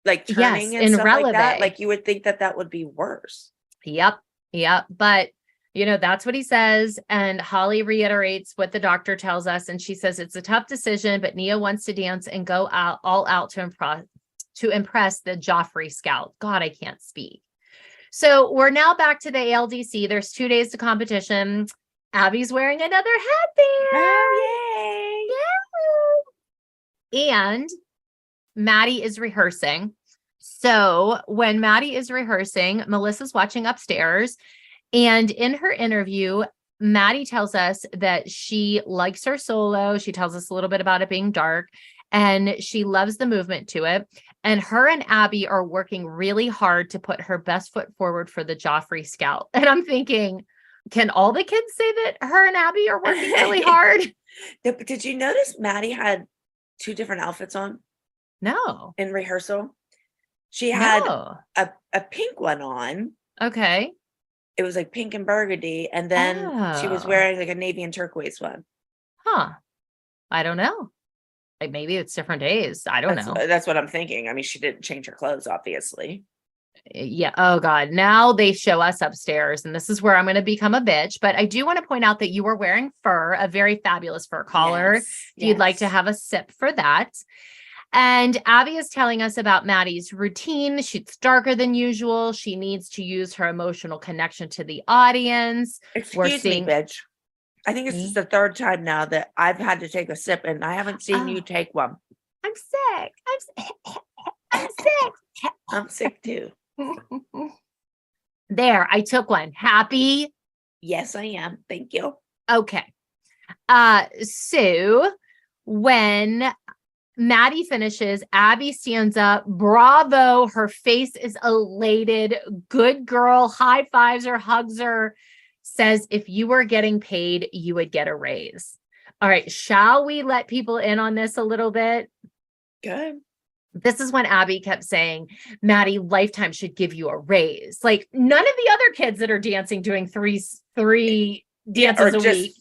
Like turning and stuff like that. Like you would think that would be worse. Yep. But that's what he says. And Holly reiterates what the doctor tells us. And she says it's a tough decision, but Nia wants to dance and go all out to impress the Joffrey scout. God, I can't speak. So we're now back to the ALDC. There's 2 days to competition. Abby's wearing another headband. Oh, yay. And Maddie is rehearsing. So when Maddie is rehearsing, Melissa's watching upstairs. And in her interview, Maddie tells us that she likes her solo. She tells us a little bit about it being dark and she loves the movement to it. And her and Abby are working really hard to put her best foot forward for the Joffrey scout. And I'm thinking, can all the kids say that her and Abby are working really hard? Did you notice Maddie had 2 different outfits on? No. In rehearsal? She had a pink one on. Okay. It was like pink and burgundy. And then she was wearing like a navy and turquoise one. Huh. I don't know. Like maybe it's different days. I don't know. That's what I'm thinking. I mean, she didn't change her clothes, obviously. Yeah. Oh God. Now they show us upstairs and this is where I'm going to become a bitch. But I do want to point out that you were wearing fur, a very fabulous fur collar. If you'd like to have a sip for that. And Abby is telling us about Maddie's routine. She's darker than usual. She needs to use her emotional connection to the audience. Excuse me, bitch. I think this is the 3rd time now that I've had to take a sip and I haven't seen you take one. I'm sick. I'm sick. I'm sick too. There, I took one. Happy? Yes, I am. Thank you. Okay. So when Maddie finishes, Abby stands up. Bravo. Her face is elated. Good girl. High fives her, hugs her, says, if you were getting paid, you would get a raise. All right. Shall we let people in on this a little bit? Good. This is when Abby kept saying, Maddie, Lifetime should give you a raise. Like none of the other kids that are dancing doing three dances a week.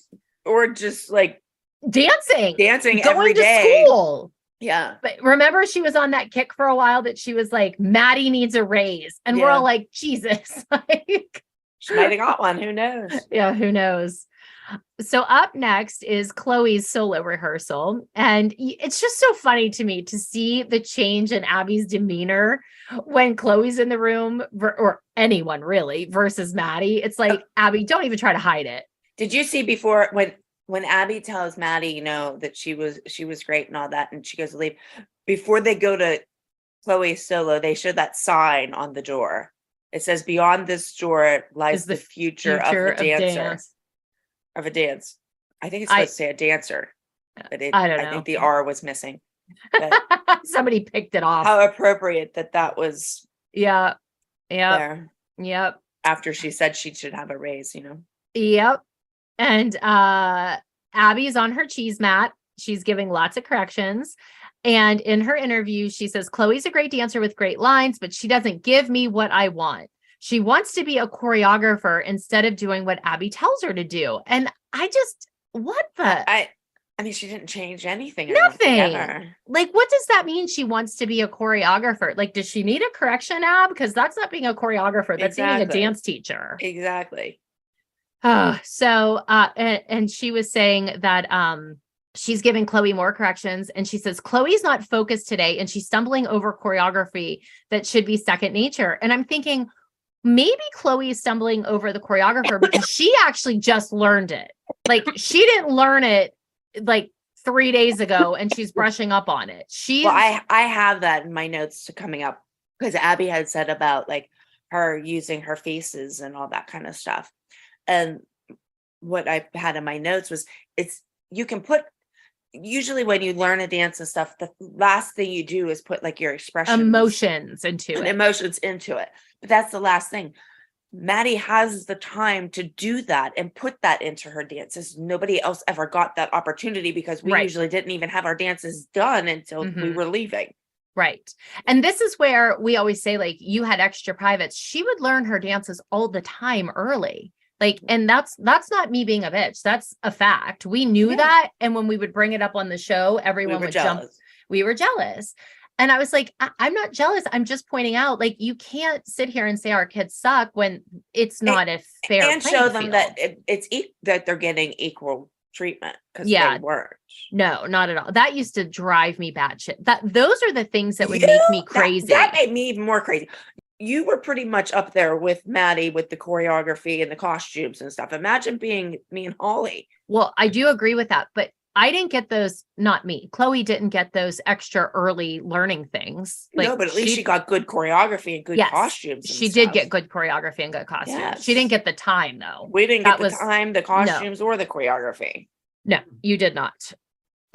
Or just like dancing going every to day. School. Yeah. But remember, she was on that kick for a while that she was like, Maddie needs a raise. And we're all like, Jesus. Like, she might have got one. Who knows? Yeah, who knows? So up next is Chloe's solo rehearsal. And it's just so funny to me to see the change in Abby's demeanor when Chloe's in the room or anyone really versus Maddie. It's like, Abby, don't even try to hide it. Did you see before when Abby tells Maddie, that she was great and all that, and she goes to leave, before they go to Chloe's solo, they show that sign on the door. It says, beyond this door lies the future of the dancer. Of a dance. I think it's supposed to say a dancer. But I don't know. I think the R was missing. But somebody picked it off. How appropriate that was. Yeah. There. Yep. After she said she should have a raise, Yep. And Abby's on her cheese mat. She's giving lots of corrections. And in her interview, she says, Chloe's a great dancer with great lines, but she doesn't give me what I want. She wants to be a choreographer instead of doing what Abby tells her to do. And I just, I mean, she didn't change anything. Nothing. Like, what does that mean? She wants to be a choreographer. Like, does she need a correction, Ab? Because that's not being a choreographer. That's being a dance teacher. Exactly. And she was saying that she's giving Chloe more corrections, and she says Chloe's not focused today and she's stumbling over choreography that should be second nature. And I'm thinking maybe Chloe is stumbling over the choreographer because she actually just learned it. Like she didn't learn it like 3 days ago and she's brushing up on it. I have that in my notes to coming up because Abby had said about like her using her faces and all that kind of stuff. And what I had in my notes was you can put, usually when you learn a dance and stuff, the last thing you do is put like your emotions into it. But that's the last thing. Maddie has the time to do that and put that into her dances. Nobody else ever got that opportunity because we usually didn't even have our dances done until we were leaving. Right. And this is where we always say, like, you had extra privates. She would learn her dances all the time early. Like, and that's not me being a bitch. That's a fact. We knew that. And when we would bring it up on the show, everyone would jump. We were jealous. And I was like, I'm not jealous. I'm just pointing out, like, you can't sit here and say our kids suck when it's not a fair and show them that that they're getting equal treatment because they weren't. No, not at all. That used to drive me batshit. Those are the things that would make me crazy. That made me even more crazy. You were pretty much up there with Maddie with the choreography and the costumes and stuff. Imagine being me and Holly. Well, I do agree with that, but I didn't get those, not me. Chloe didn't get those extra early learning things. Like, no, but at least she got good choreography and good costumes. She did get good choreography and good costumes. Yes. She didn't get the time though. We didn't get the time, the costumes, or the choreography. No, you did not.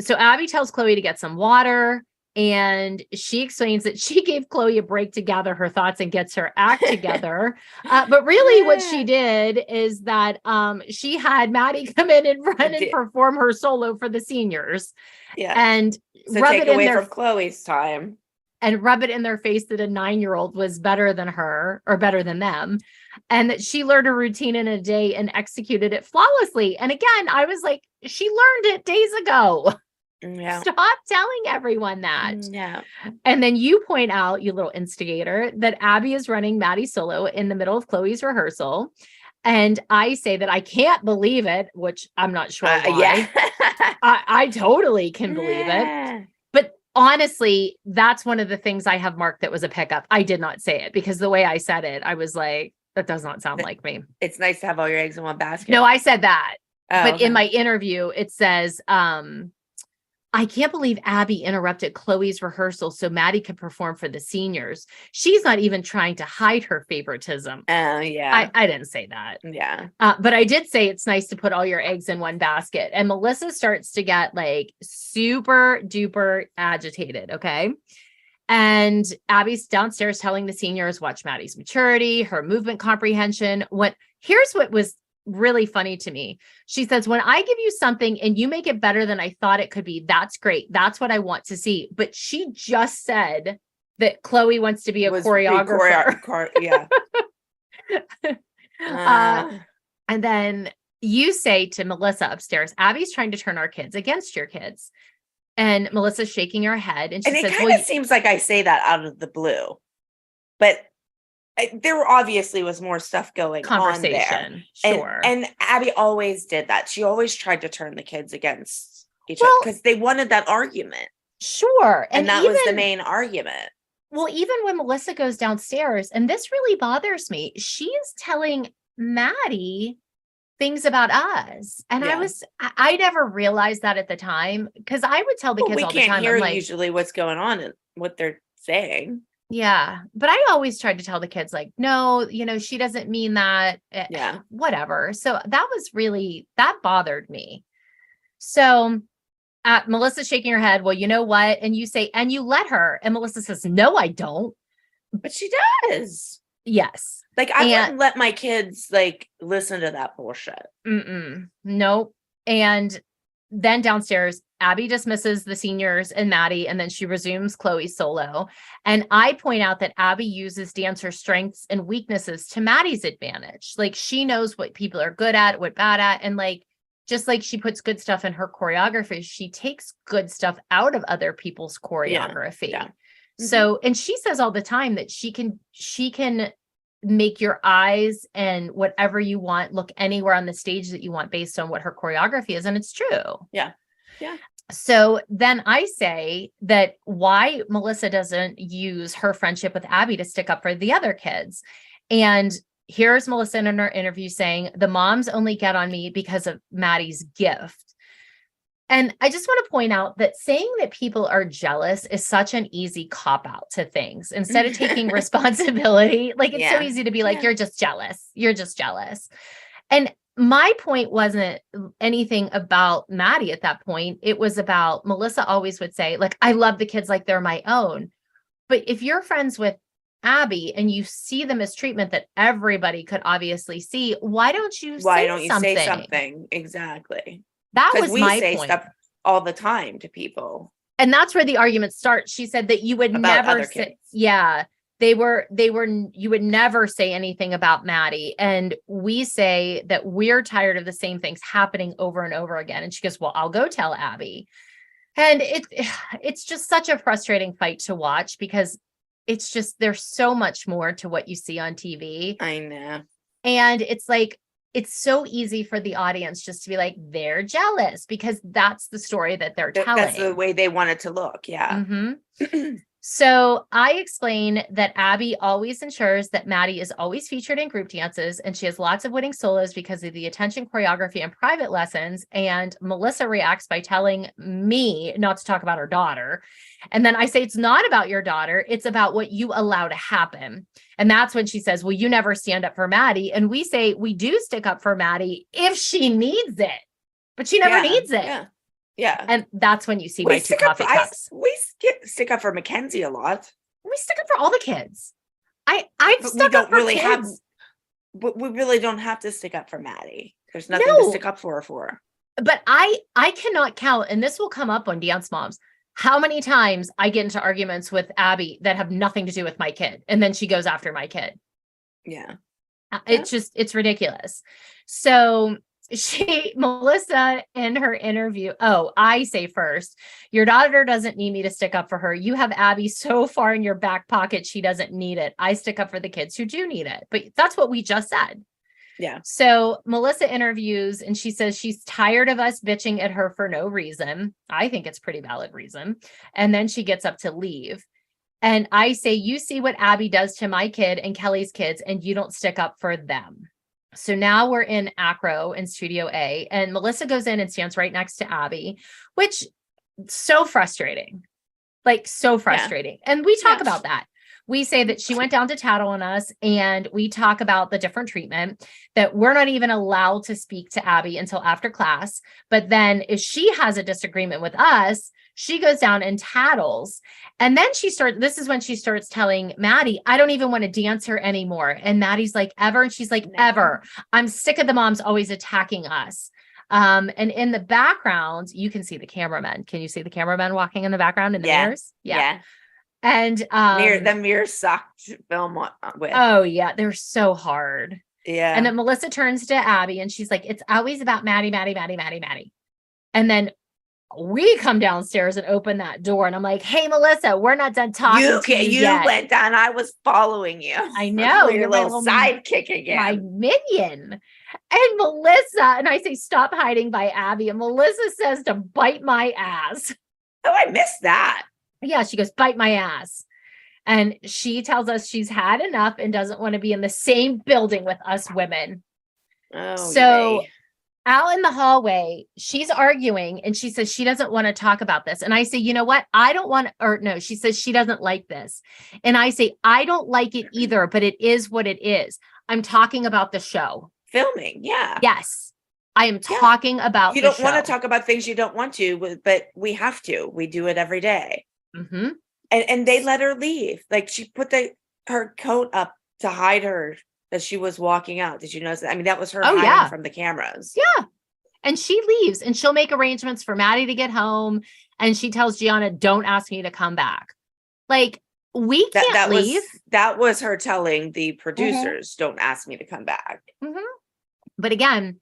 So Abby tells Chloe to get some water. And she explains that she gave Chloe a break to gather her thoughts and gets her act together. But really what she did is that she had Maddie come in and run and perform her solo for the seniors. Yeah. And so rub it in their from Chloe's time. And rub it in their face that a 9-year-old was better than her or better than them. And that she learned a routine in a day and executed it flawlessly. And again, I was like, she learned it days ago. Yeah. Stop telling everyone that. Yeah. And then you point out, you little instigator, that Abby is running Maddie solo in the middle of Chloe's rehearsal. And I say that I can't believe it, which I'm not sure why. Yeah. I totally can believe it. But honestly, that's one of the things I have marked that was a pickup. I did not say it because the way I said it, I was like, that does not sound like me. It's nice to have all your eggs in one basket. No, I said that. But okay. in my interview, it says, I can't believe Abby interrupted Chloe's rehearsal so Maddie could perform for the seniors. She's not even trying to hide her favoritism. Oh, yeah. I didn't say that. Yeah. But I did say it's nice to put all your eggs in one basket. And Melissa starts to get like super duper agitated. Okay. And Abby's downstairs telling the seniors, watch Maddie's maturity, her movement comprehension. Here's what was really funny to me. She says, when I give you something and you make it better than I thought it could be, that's great. That's what I want to see. But she just said that Chloe wants to be a choreographer. Yeah. And then you say to Melissa upstairs, Abby's trying to turn our kids against your kids. And Melissa's shaking her head. And she says, it kind of seems like I say that out of the blue, but there obviously was more stuff going on there. Sure. And Abby always did that. She always tried to turn the kids against each other because they wanted that argument. Sure. And that was the main argument. Well, even when Melissa goes downstairs, and this really bothers me, she's telling Maddie things about us. And I never realized that at the time because I would tell the kids all the time. We can't hear usually what's going on and what they're saying. Yeah. But I always tried to tell the kids like, no, she doesn't mean that. Yeah. Whatever. So that bothered me. So Melissa's shaking her head. Well, you know what? And you say, and you let her. And Melissa says, no, I don't. But she does. Yes. Like I wouldn't let my kids like listen to that bullshit. Nope. And then downstairs, Abby dismisses the seniors and Maddie, and then she resumes Chloe's solo. And I point out that Abby uses dancer strengths and weaknesses to Maddie's advantage. Like she knows what people are good at, what bad at. And like, just like she puts good stuff in her choreography, she takes good stuff out of other people's choreography. Yeah. So, and she says all the time that she can make your eyes and whatever you want look anywhere on the stage that you want based on what her choreography is. And it's true. Yeah. Yeah. So then I say that why Melissa doesn't use her friendship with Abby to stick up for the other kids. And here's Melissa in her interview saying, the moms only get on me because of Maddie's gift. And I just want to point out that saying that people are jealous is such an easy cop out to things instead of taking responsibility. Like it's so easy to be like, you're just jealous. You're just jealous. And my point wasn't anything about Maddie at that point. It was about Melissa always would say, like, I love the kids like they're my own. But if you're friends with Abby and you see the mistreatment that everybody could obviously see, why don't you say something? Exactly. That was we my say point. Stuff all the time to people. And that's where the argument starts. She said that you would About never other say, kids. you would never say anything about Maddie. And we say that we're tired of the same things happening over and over again. And she goes, well, I'll go tell Abby. And it's just such a frustrating fight to watch because it's just, there's so much more to what you see on TV. I know. And it's like, it's so easy for the audience just to be like, they're jealous because that's the story that they're telling. That's the way they want it to look. Yeah. Mm-hmm. So I explain that Abby always ensures that Maddie is always featured in group dances and she has lots of winning solos because of the attention, choreography, and private lessons. And Melissa reacts by telling me not to talk about her daughter. And then I say, it's not about your daughter. It's about what you allow to happen. And that's when she says, well, you never stand up for Maddie. And we say, we do stick up for Maddie if she needs it, but she never needs it. Yeah. Yeah. And that's when you see my two coffee cups. We stick up for Mackenzie a lot. We stick up for all the kids. I've But stuck up for really kids. But we really don't have to stick up for Maddie. There's nothing to stick up for her for. But I cannot count, and this will come up on Dance Moms, how many times I get into arguments with Abby that have nothing to do with my kid. And then she goes after my kid. Yeah. It's ridiculous. So Melissa in her interview, I say first, your daughter doesn't need me to stick up for her. You have Abby so far in your back pocket, she doesn't need it. I stick up for the kids who do need it. But that's what we just said. Yeah. So Melissa interviews and she says she's tired of us bitching at her for no reason. I think it's pretty valid reason. And then she gets up to leave. And I say, you see what Abby does to my kid and Kelly's kids, and you don't stick up for them. So now we're in Acro in Studio A, and Melissa goes in and stands right next to Abby, which so frustrating, like so frustrating. Yeah. And we talk about that. We say that she went down to tattle on us, and we talk about the different treatment, that we're not even allowed to speak to Abby until after class. But then if she has a disagreement with us, she goes down and tattles. And then this is when she starts telling Maddie, I don't even want to dance her anymore. And Maddie's like, ever? And she's like, ever. I'm sick of the moms always attacking us. And in the background, you can see the cameramen. Can you see the cameramen walking in the background in the mirrors? Yeah. And the mirrors sucked to film with. Oh yeah, they're so hard. Yeah. And then Melissa turns to Abby and she's like, it's always about Maddie. And then we come downstairs and open that door, and I'm like, hey, Melissa, we're not done talking to you yet. Went down. I was following you. I know. Your little sidekick again. My minion. And Melissa, and I say, stop hiding by Abby. And Melissa says to bite my ass. Oh, I missed that. Yeah, she goes, bite my ass. And she tells us she's had enough and doesn't want to be in the same building with us women. Oh, so yay. Out in the hallway, she's arguing and she says she doesn't want to talk about this. And I say, you know what? She says she doesn't like this. And I say, I don't like it either, but it is what it is. I'm talking about the show. Filming, yeah. Yes. I am talking about you don't want to talk about things you don't want to, but we have to. We do it every day. Mm-hmm. And they let her leave. Like she put her coat up to hide her as she was walking out. Did you notice that? I mean, that was her hiding from the cameras. Yeah. And she leaves and she'll make arrangements for Maddie to get home. And she tells Gianna, don't ask me to come back. Like we can't leave. That was her telling the producers, don't ask me to come back. Mm-hmm. But again,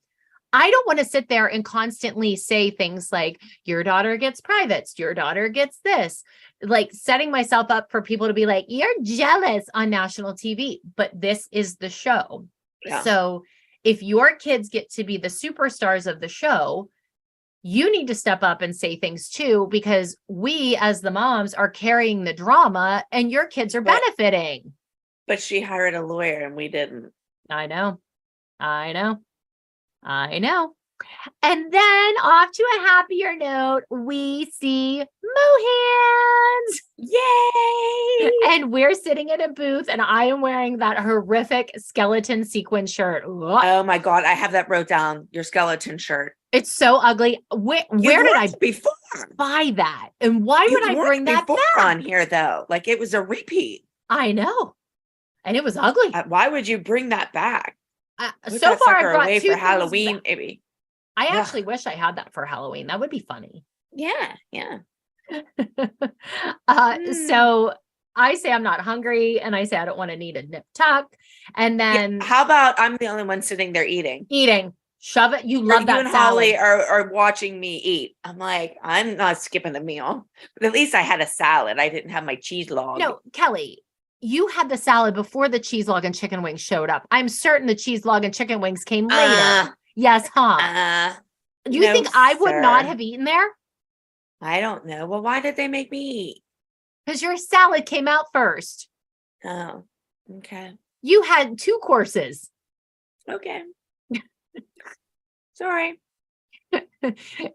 I don't want to sit there and constantly say things like, your daughter gets privates, your daughter gets this, like setting myself up for people to be like, you're jealous on national TV, but this is the show. Yeah. So if your kids get to be the superstars of the show, you need to step up and say things too, because we as the moms are carrying the drama and your kids are benefiting. But she hired a lawyer and we didn't. I know. And then off to a happier note, we see Mohans. Yay! And we're sitting in a booth and I am wearing that horrific skeleton sequin shirt. Ugh. Oh my God. I have that wrote down, your skeleton shirt. It's so ugly. Where did I before buy that? And why would I bring that back on here though? Like it was a repeat. I know. And it was ugly. Why would you bring that back? So far I brought away two for Halloween, maybe. I actually wish I had that for Halloween. That would be funny. Yeah. So I say I'm not hungry and I say I don't want to need a nip tuck. And then how about I'm the only one sitting there eating? Shove it. You love that. You and Holly are watching me eat. I'm like, I'm not skipping a meal. But at least I had a salad. I didn't have my cheese log. No, Kelly, you had the salad before the cheese log and chicken wings showed up. I'm certain the cheese log and chicken wings came later. Yes, huh? You think I would not have eaten there? I don't know. Well, why did they make me eat? Because your salad came out first. Oh, okay. You had 2 courses. Okay. Sorry.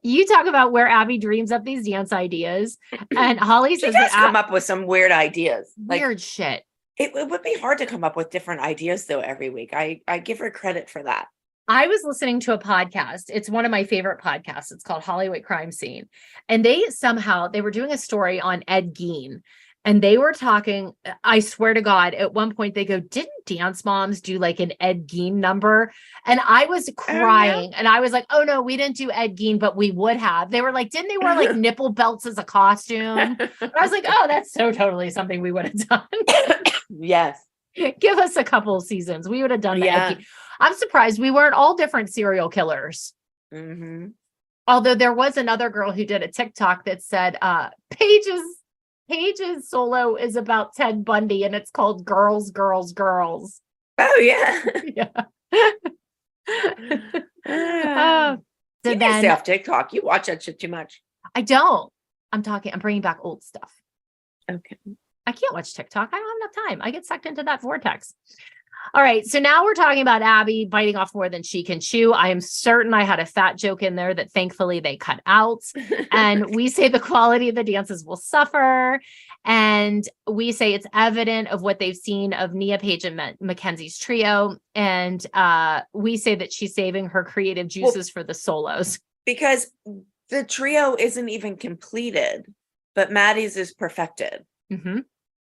You talk about where Abby dreams up these dance ideas, and Holly says that come up with some weird ideas. Weird shit. It would be hard to come up with different ideas though every week. I give her credit for that. I was listening to a podcast. It's one of my favorite podcasts. It's called Hollywood Crime Scene. And they were doing a story on Ed Gein. And they were talking, I swear to God, at one point they go, didn't Dance Moms do like an Ed Gein number? And I was crying. And I was like, oh no, we didn't do Ed Gein, but we would have. They were like, didn't they wear like nipple belts as a costume? And I was like, oh, that's so totally something we would have done. Yes. Give us a couple of seasons. We would have done that. I'm surprised we weren't all different serial killers. Mm-hmm. Although there was another girl who did a TikTok that said, Paige's solo is about Ted Bundy and it's called Girls, Girls, Girls. Oh, yeah. So you then stay off TikTok. You watch that shit too much. I don't. I'm bringing back old stuff. Okay. I can't watch TikTok. I don't have enough time. I get sucked into that vortex. All right. So now we're talking about Abby biting off more than she can chew. I am certain I had a fat joke in there that thankfully they cut out. And we say the quality of the dances will suffer. And we say it's evident of what they've seen of Nia, Paige, and Mackenzie's trio. And we say that she's saving her creative juices for the solos. Because the trio isn't even completed, but Maddie's is perfected. Mm-hmm.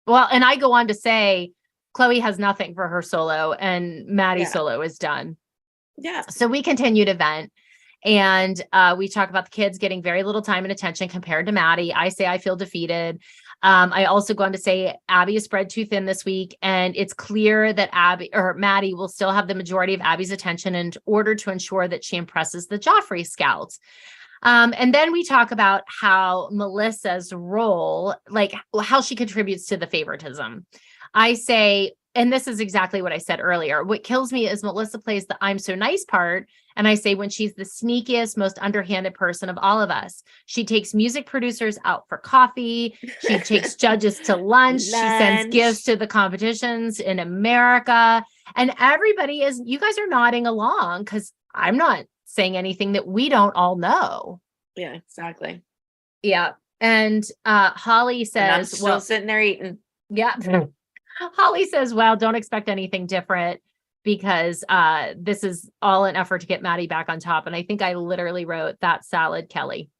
Well, and I go on to say, Chloe has nothing for her solo and Maddie's solo is done. Yeah. So we continue to vent and we talk about the kids getting very little time and attention compared to Maddie. I say I feel defeated. I also go on to say Abby is spread too thin this week, and it's clear that Maddie will still have the majority of Abby's attention in order to ensure that she impresses the Joffrey scouts. And then we talk about how Melissa's role, like how she contributes to the favoritism. I say, and this is exactly what I said earlier, what kills me is Melissa plays the I'm so nice part. And I say when she's the sneakiest, most underhanded person of all of us. She takes music producers out for coffee. She takes judges to lunch. She sends gifts to the competitions in America. And you guys are nodding along because I'm not saying anything that we don't all know. Yeah, exactly. Yeah. And Holly says, and I'm still sitting there eating. Yeah. Holly says, well, don't expect anything different because this is all an effort to get Maddie back on top. And I think I literally wrote that salad, Kelly.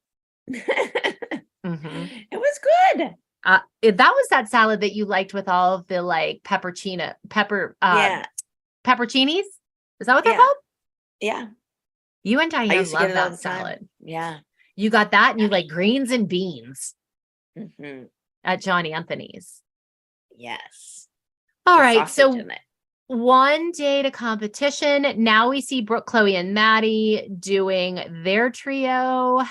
Mm-hmm. It was good. That was that salad that you liked with all of the like pepperoncinis. Is that what they're called? Yeah. You and Diane love that salad. Yeah. You got that and you like greens and beans mm-hmm. at John Anthony's. Yes. All right. So One day to competition. Now we see Brooke, Chloe, and Maddie doing their trio.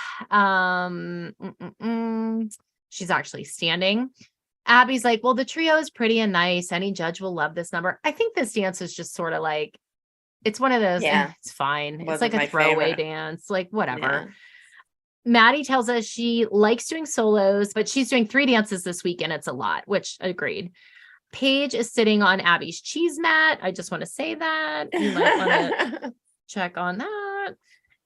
She's actually standing. Abby's like, well, the trio is pretty and nice. Any judge will love this number. I think this dance is just sort of like, it's one of those, it's fine. It's like a throwaway dance, like whatever. Yeah. Maddie tells us she likes doing solos, but she's doing 3 dances this week and it's a lot, which agreed. Paige is sitting on Abby's cheese mat. I just want to say that. You might want to check on that.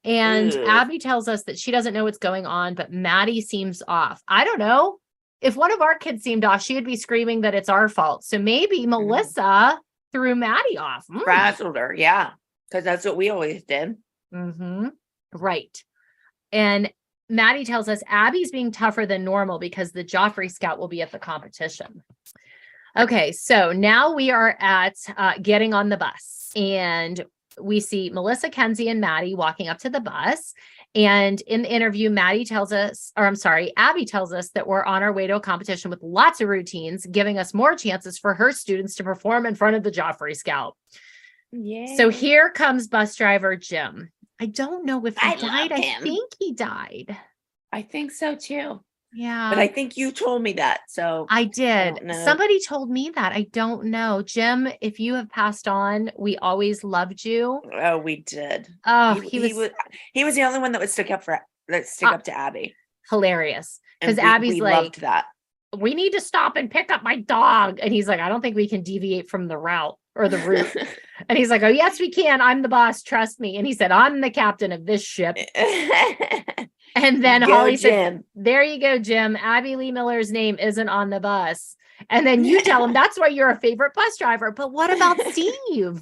And Abby tells us that she doesn't know what's going on, but Maddie seems off. I don't know. If one of our kids seemed off, she would be screaming that it's our fault. So maybe Melissa threw Maddie off. Frazzled her. Yeah. Because that's what we always did. Right. And Maddie tells us Abby's being tougher than normal because the Joffrey scout will be at the competition. Okay, so now we are at getting on the bus, and we see Melissa, Kenzie, and Maddie walking up to the bus. And in the interview, Abby tells us that we're on our way to a competition with lots of routines, giving us more chances for her students to perform in front of the Joffrey scout. Yay. So here comes bus driver Jim. I don't know if he died. I think he died. I think so too. Yeah. But I think you told me that. So I did. Somebody told me that. I don't know. Jim, if you have passed on, we always loved you. Oh, we did. Oh, he was the only one that would stick up to Abby. Hilarious. Because Abby's we like, loved that. We need to stop and pick up my dog. And he's like, I don't think we can deviate from the route or the route. And he's like, oh, yes, we can. I'm the boss. Trust me. And he said, I'm the captain of this ship. And then Holly said, there you go, Jim. Abby Lee Miller's name isn't on the bus. And then you tell him that's why you're a favorite bus driver. But what about Steve?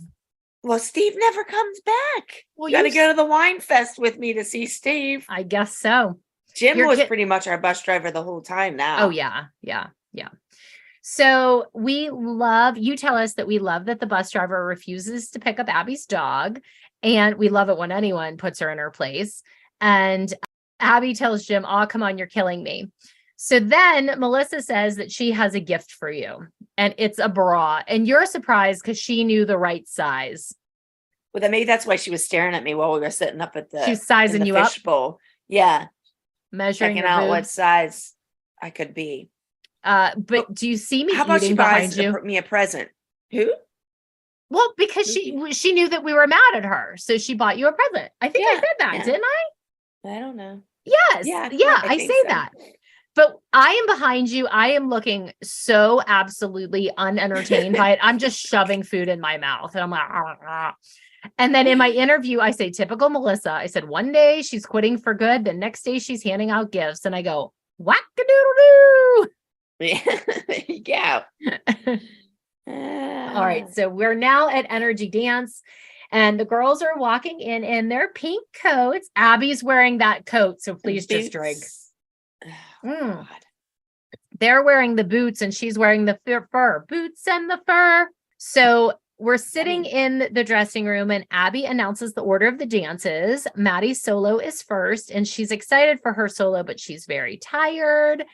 Well, Steve never comes back. Well, you got to go to the wine fest with me to see Steve. I guess so. Jim was pretty much our bus driver the whole time now. Oh, yeah. Yeah. Yeah. So you tell us that we love that the bus driver refuses to pick up Abby's dog. And we love it when anyone puts her in her place. And Abby tells Jim, oh, come on, you're killing me. So then Melissa says that she has a gift for you and it's a bra. And you're surprised because she knew the right size. Well, then maybe that's why she was staring at me while we were sitting up at she's sizing you up. Bowl. Yeah. Measuring checking out what size I could be. But do you see me how about she buys you? Me a present? Who? Well, because she knew that we were mad at her. So she bought you a present. I think I said that, didn't I? I don't know. Yes. Yeah, I say so. That. But I am behind you. I am looking so absolutely unentertained by it. I'm just shoving food in my mouth. And I'm like, ah. And then in my interview, I say, typical Melissa. I said, one day she's quitting for good. The next day she's handing out gifts. And I go, whack-a-doodle-doo. Yeah. All right. So we're now at Energy Dance. And the girls are walking in their pink coats. Abby's wearing that coat, so please just drink. Oh, God. They're wearing the boots and she's wearing the fur. Boots and the fur. So we're sitting in the dressing room and Abby announces the order of the dances. Maddie's solo is first and she's excited for her solo, but she's very tired.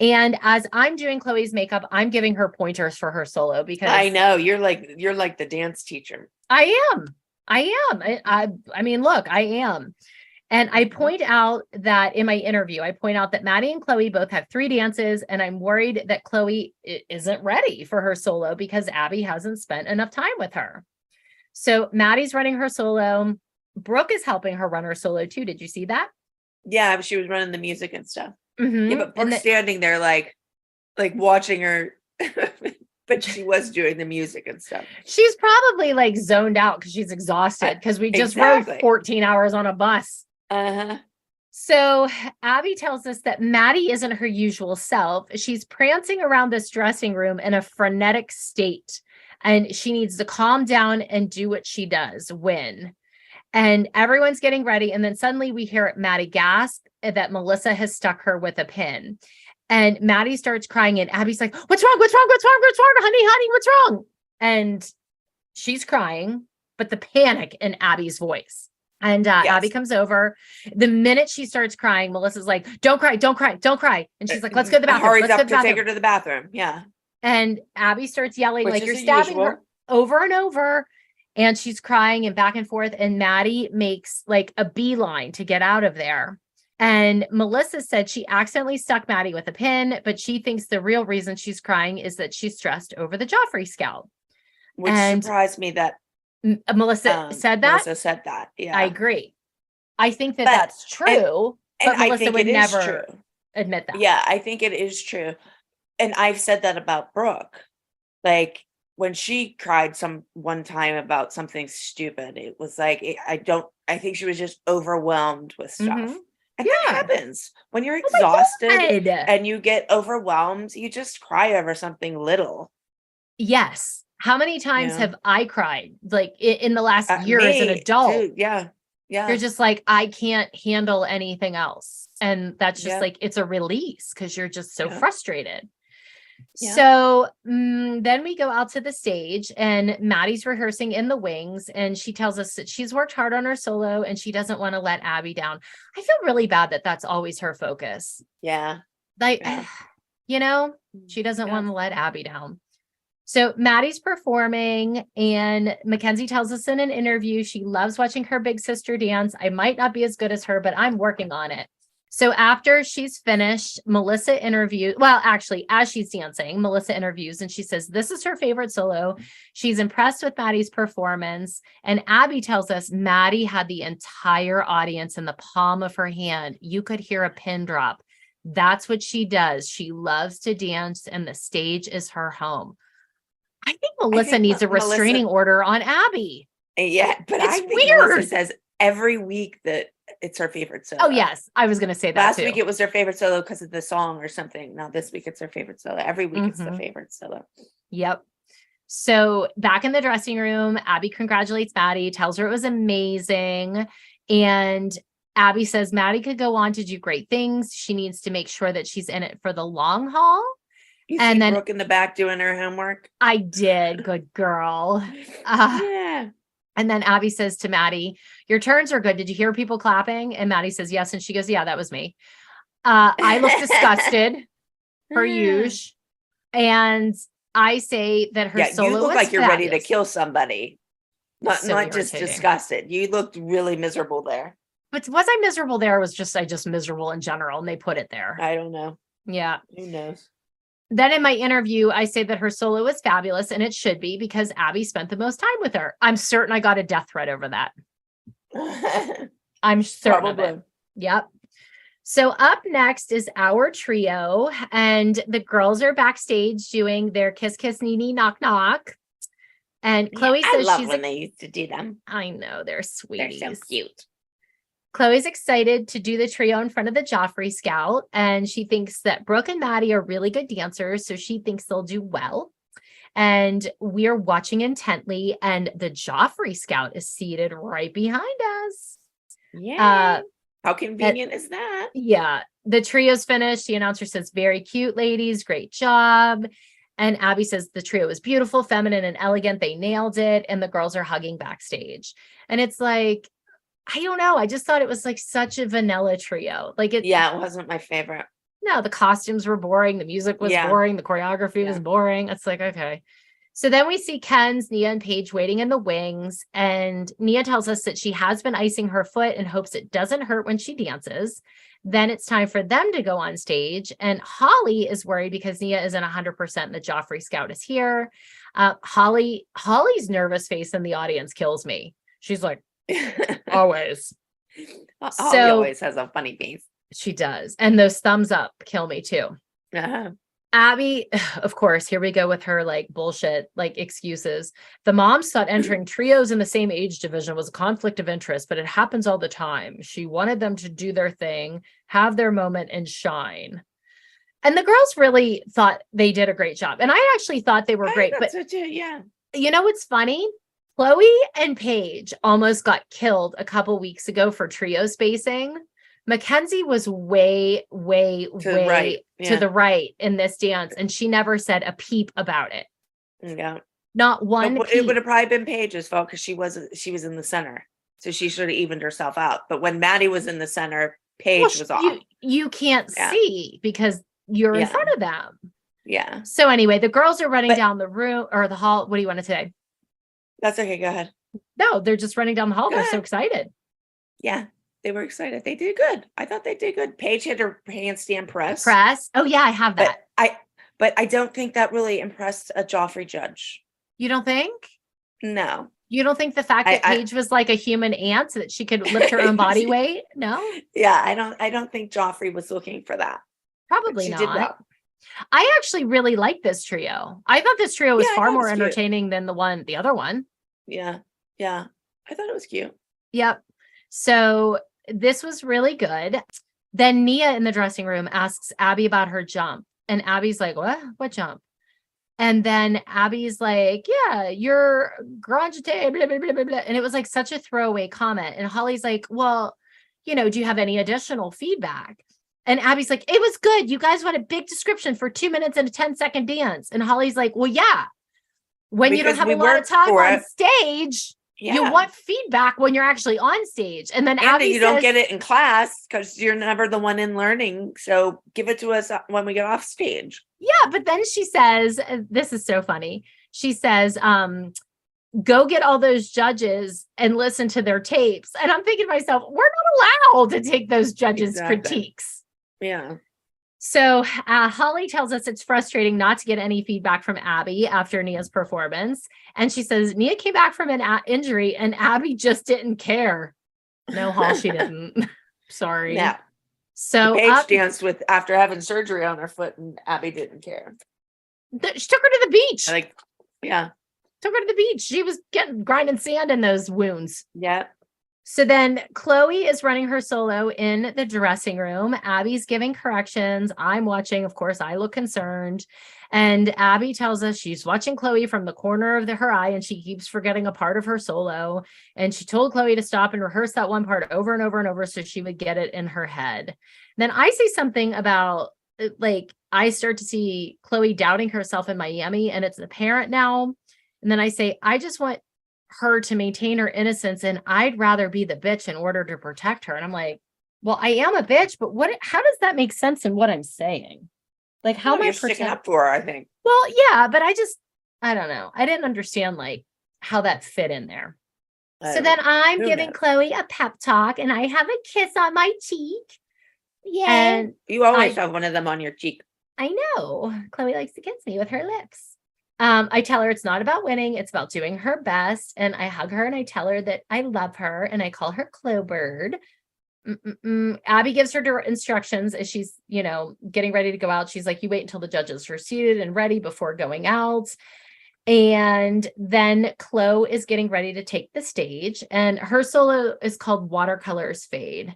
And as I'm doing Chloe's makeup, I'm giving her pointers for her solo because I know you're like the dance teacher. I am. I mean, look, I am. And I point out that in my interview, that Maddie and Chloe both have 3 dances. And I'm worried that Chloe isn't ready for her solo because Abby hasn't spent enough time with her. So Maddie's running her solo. Brooke is helping her run her solo too. Did you see that? Yeah, she was running the music and stuff. Mm-hmm. Yeah, but Brooke's standing there like watching her. But she was doing the music and stuff. She's probably like zoned out because she's exhausted because we just rode 14 hours on a bus. Uh-huh. So Abby tells us that Maddie isn't her usual self. She's prancing around this dressing room in a frenetic state. And she needs to calm down and do what she does, win. And everyone's getting ready. And then suddenly we hear Maddie gasp that Melissa has stuck her with a pin. And Maddie starts crying and Abby's like, what's wrong? Honey, what's wrong? And she's crying, but the panic in Abby's voice. And Abby comes over. The minute she starts crying, Melissa's like, don't cry. And she's like, let's go to the bathroom. Hurries up to take her to the bathroom. Yeah. And Abby starts yelling, like, you're stabbing her. over and over. And she's crying and back and forth. And Maddie makes like a beeline to get out of there. And Melissa said she accidentally stuck Maddie with a pin, but she thinks the real reason she's crying is that she's stressed over the Joffrey scout. Which surprised me that Melissa said that. Melissa said that. Yeah. I agree. I think that that's true. But Melissa would never admit that. Yeah, I think it is true. And I've said that about Brooke. Like, when she cried one time about something stupid, it was like, I think she was just overwhelmed with stuff. Mm-hmm. And that happens when you're exhausted and you get overwhelmed, you just cry over something little. Yes. How many times have I cried? Like in the last year as an adult? Too. Yeah. Yeah. You're just like, I can't handle anything else. And that's just like, it's a release because you're just so frustrated. Yeah. So then we go out to the stage and Maddie's rehearsing in the wings and she tells us that she's worked hard on her solo and she doesn't want to let Abby down. I feel really bad that that's always her focus. Yeah. Like, you know, she doesn't want to let Abby down. So Maddie's performing and Mackenzie tells us in an interview, she loves watching her big sister dance. I might not be as good as her, but I'm working on it. So after she's finished, Melissa interviews, well, actually, as she's dancing, Melissa interviews and she says, this is her favorite solo. She's impressed with Maddie's performance. And Abby tells us Maddie had the entire audience in the palm of her hand. You could hear a pin drop. That's what she does. She loves to dance and the stage is her home. I think Melissa needs a restraining order on Abby. Yeah, but it's I think weird. Melissa says every week that it's her favorite solo. Oh, yes. I was going to say that Last week it was her favorite solo because of the song or something. Now this week it's her favorite solo. Every week it's the favorite solo. Yep. So back in the dressing room, Abby congratulates Maddie, tells her it was amazing. And Abby says Maddie could go on to do great things. She needs to make sure that she's in it for the long haul. You see then Brooke in the back doing her homework? I did. Good girl. Yeah. And then Abby says to Maddie, your turns are good. Did you hear people clapping? And Maddie says, yes. And she goes, yeah, that was me. I look disgusted per usual. And I say that her solo you look was like you're fabulous. ready to kill somebody. Not just disgusted. You looked really miserable there. But was I miserable there? Or was I just miserable in general? And they put it there. I don't know. Yeah. Who knows? Then in my interview, I say that her solo was fabulous and it should be because Abby spent the most time with her. I'm certain I got a death threat over that. I'm certain of it. Yep. So up next is our trio and the girls are backstage doing their kiss, kiss, knee, knee, knock, knock. And Chloe says I love when they used to do them. I know, they're sweeties. They're so cute. Chloe's excited to do the trio in front of the Joffrey Scout, and she thinks that Brooke and Maddie are really good dancers, so she thinks they'll do well. And we're watching intently, and the Joffrey Scout is seated right behind us. Yeah. How convenient is that? Yeah. The trio's finished. The announcer says, very cute, ladies. Great job. And Abby says the trio is beautiful, feminine, and elegant. They nailed it. And the girls are hugging backstage. And it's like, I don't know. I just thought it was like such a vanilla trio. Like it wasn't my favorite. No, the costumes were boring. The music was boring. The choreography was boring. It's like, okay. So then we see Ken's, Nia, and Paige waiting in the wings. And Nia tells us that she has been icing her foot and hopes it doesn't hurt when she dances. Then it's time for them to go on stage. And Holly is worried because Nia isn't 100% and the Joffrey Scout is here. Holly's nervous face in the audience kills me. She's like, always. Holly always has a funny face. She does. And those thumbs up kill me too. Uh-huh. Abby, of course, here we go with her like bullshit, like excuses. The moms thought entering trios in the same age division was a conflict of interest, but it happens all the time. She wanted them to do their thing, have their moment, and shine. And the girls really thought they did a great job. And I actually thought they were great. But you know what's funny? Chloe and Paige almost got killed a couple weeks ago for trio spacing. Mackenzie was way to the right in this dance, and she never said a peep about it. Yeah, not one. It would have probably been Paige's fault because she was in the center, so she should have evened herself out. But when Maddie was in the center, Paige was off. You can't see because you're in front of them. Yeah. So anyway, the girls are running down the room or the hall. What do you want to say? That's okay. Go ahead. No, they're just running down the hall. Go They're so ahead. excited. Yeah, they were excited. They did good. I thought they did good. Paige had her handstand press. Oh yeah, I have that. But I don't think that really impressed a Joffrey judge. You don't think? No. You don't think the fact that Paige was like a human ant so that she could lift her own body weight? No? Yeah, I don't think Joffrey was looking for that. Probably not. Did well. I actually really like this trio. I thought this trio was far more cute. entertaining than the other one. Yeah. Yeah. I thought it was cute. Yep. So this was really good. Then Nia in the dressing room asks Abby about her jump. And Abby's like, what jump? And then Abby's like, yeah, your grand jeté, blah, blah, blah, blah, blah. And it was like such a throwaway comment. And Holly's like, well, do you have any additional feedback? And Abby's like, it was good. You guys want a big description for 2 minutes and a 10-second dance. And Holly's like, well, yeah. When you don't have a lot of time on stage, you want feedback when you're actually on stage. And then Abby you don't get it in class because you're never the one in learning. So give it to us when we get off stage. Yeah. But then she says, this is so funny. She says, go get all those judges and listen to their tapes. And I'm thinking to myself, we're not allowed to take those judges' critiques. Yeah. So Holly tells us it's frustrating not to get any feedback from Abby after Nia's performance. And she says, Nia came back from an injury and Abby just didn't care. No, Hall, she didn't. Sorry. Yeah. So Paige danced with after having surgery on her foot and Abby didn't care. She took her to the beach. Took her to the beach. She was grinding sand in those wounds. Yeah. So then Chloe is running her solo in the dressing room. Abby's giving corrections. I'm watching. Of course, I look concerned. And Abby tells us she's watching Chloe from the corner of her eye and she keeps forgetting a part of her solo. And she told Chloe to stop and rehearse that one part over and over and over so she would get it in her head. Then I say something about, I start to see Chloe doubting herself in Miami and it's apparent now. And then I say, I just want her to maintain her innocence and I'd rather be the bitch in order to protect her. And I'm like, well, I am a bitch, but how does that make sense in what I'm saying? Like, how am I sticking up for her, I think. Well, yeah, but I don't know. I didn't understand how that fit in there. So then I'm giving Chloe a pep talk and I have a kiss on my cheek. Yeah. And you always have one of them on your cheek. I know. Chloe likes to kiss me with her lips. I tell her it's not about winning. It's about doing her best. And I hug her and I tell her that I love her and I call her Clobird. Abby gives her instructions as she's, getting ready to go out. She's like, you wait until the judges are seated and ready before going out. And then Chloe is getting ready to take the stage and her solo is called Watercolors Fade.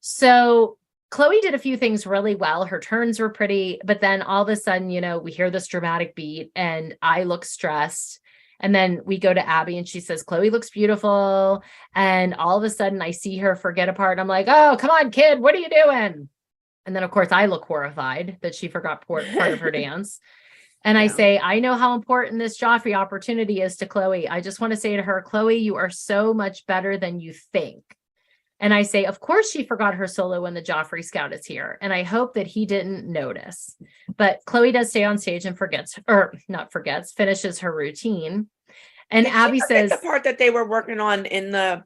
So Chloe did a few things really well. Her turns were pretty, but then all of a sudden, we hear this dramatic beat and I look stressed. And then we go to Abby and she says, Chloe looks beautiful. And all of a sudden I see her forget a part. I'm like, oh, come on, kid. What are you doing? And then of course I look horrified that she forgot part of her dance. And I say, I know how important this Joffrey opportunity is to Chloe. I just want to say to her, Chloe, you are so much better than you think. And I say, of course, she forgot her solo when the Joffrey scout is here. And I hope that he didn't notice. But Chloe does stay on stage and finishes her routine. And Abby says the part that they were working on in the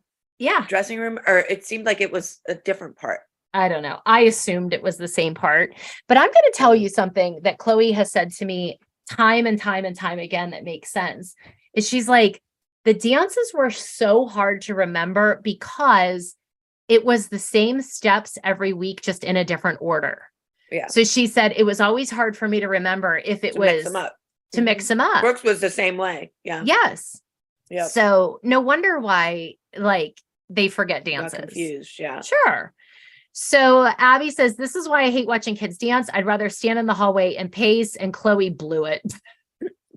dressing room, or it seemed like it was a different part. I don't know. I assumed it was the same part. But I'm going to tell you something that Chloe has said to me time and time and time again that makes sense. Is she's like, the dances were so hard to remember because it was the same steps every week, just in a different order. Yeah. So she said it was always hard for me to remember if it was to mix them up. Brooks was the same way. Yeah. Yes. Yeah. So no wonder why they forget dances. Got confused. Yeah. Sure. So Abby says, this is why I hate watching kids dance. I'd rather stand in the hallway and pace, and Chloe blew it.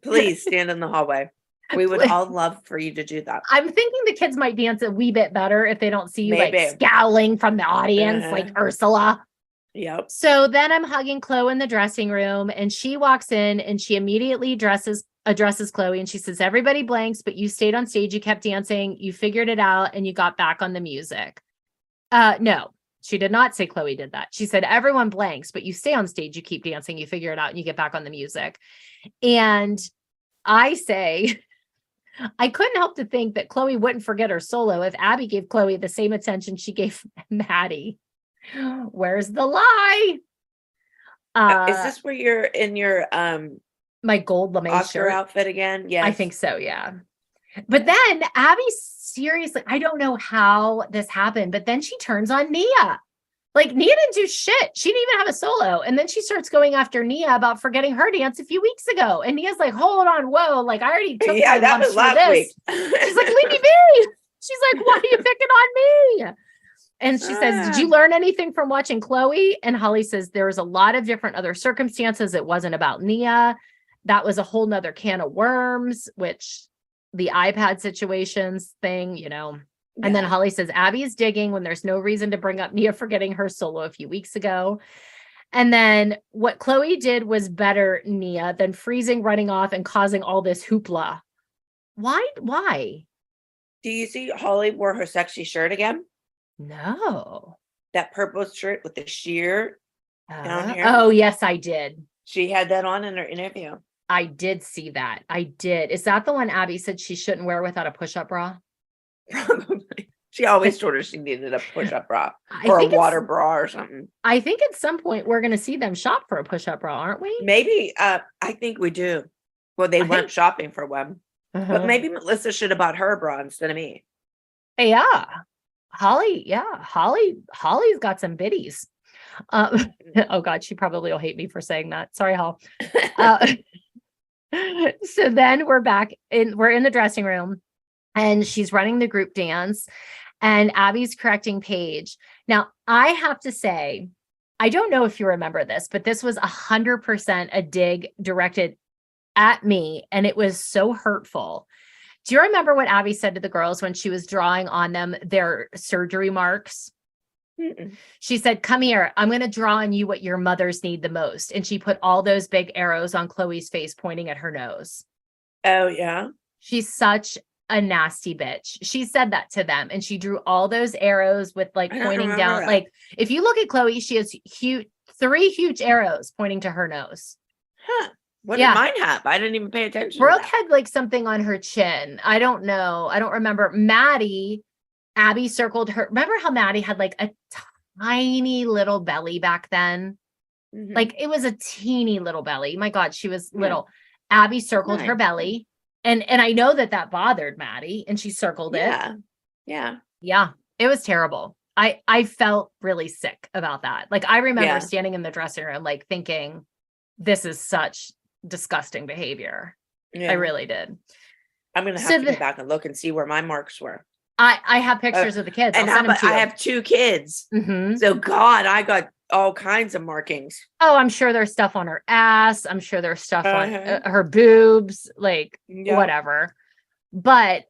Please stand in the hallway. We would all love for you to do that. I'm thinking the kids might dance a wee bit better if they don't see you scowling from the audience like Ursula. Yep. So then I'm hugging Chloe in the dressing room and she walks in and she immediately addresses Chloe and she says, everybody blanks, but you stayed on stage. You kept dancing. You figured it out and you got back on the music. No, she did not say Chloe did that. She said, everyone blanks, but you stay on stage. You keep dancing. You figure it out and you get back on the music. And I say, I couldn't help to think that Chloe wouldn't forget her solo if Abby gave Chloe the same attention she gave Maddie. Where's the lie? Is this where you're in your my gold lame Oscar shirt outfit again? Yes. I think so, yeah. But then Abby, seriously, I don't know how this happened, but then she turns on Nia. Like, Nia didn't do shit. She didn't even have a solo. And then she starts going after Nia about forgetting her dance a few weeks ago. And Nia's like, hold on, whoa. Like, I already took my that lumps was for last this. week. She's like, leave me be. She's like, why are you picking on me? And she says, did you learn anything from watching Chloe? And Holly says, there was a lot of different other circumstances. It wasn't about Nia. That was a whole nother can of worms, which the iPad situations thing, you know. And then Holly says, Abby's digging when there's no reason to bring up Nia forgetting her solo a few weeks ago. And then what Chloe did was better, Nia, than freezing, running off, and causing all this hoopla. Why? Do you see Holly wore her sexy shirt again? No. That purple shirt with the sheer down here. Oh, yes, I did. She had that on in her interview. I did see that. I did. Is that the one Abby said she shouldn't wear without a push-up bra? Probably. She always told her she needed a push-up bra or a water bra or something. I think at some point we're going to see them shop for a push-up bra, aren't we? Maybe. I think we do. Well, they weren't shopping for one. But maybe Melissa should have bought her bra instead of me. Yeah. Holly's got some biddies. Oh God, she probably will hate me for saying that. Sorry, Hol. So then we're in the dressing room and she's running the group dance and Abby's correcting Paige. Now I have to say, I don't know if you remember this, but this was 100% a dig directed at me. And it was so hurtful. Do you remember what Abby said to the girls when she was drawing on them their surgery marks? Mm-mm. She said, come here, I'm going to draw on you what your mothers need the most. And she put all those big arrows on Chloe's face pointing at her nose. Oh, yeah. She's such a nasty bitch. She said that to them. And she drew all those arrows with like pointing down. That. Like if you look at Chloe, she has three huge arrows pointing to her nose. Huh. What did mine have? I didn't even pay attention. Brooke had like something on her chin. I don't know. I don't remember. Abby circled her. Remember how Maddie had like a tiny little belly back then? Mm-hmm. Like it was a teeny little belly. My God, she was little. Abby circled her belly. And I know that bothered Maddie and she circled it. Yeah. It was terrible. I felt really sick about that. Like I remember standing in the dressing room, like thinking, this is such disgusting behavior. I really did. I'm going to have to go back and look and see where my marks were. I have pictures of the kids. And I have 2 kids. Mm-hmm. So God, I got all kinds of markings. Oh, I'm sure there's stuff on her ass. I'm sure there's stuff on her boobs, like whatever. But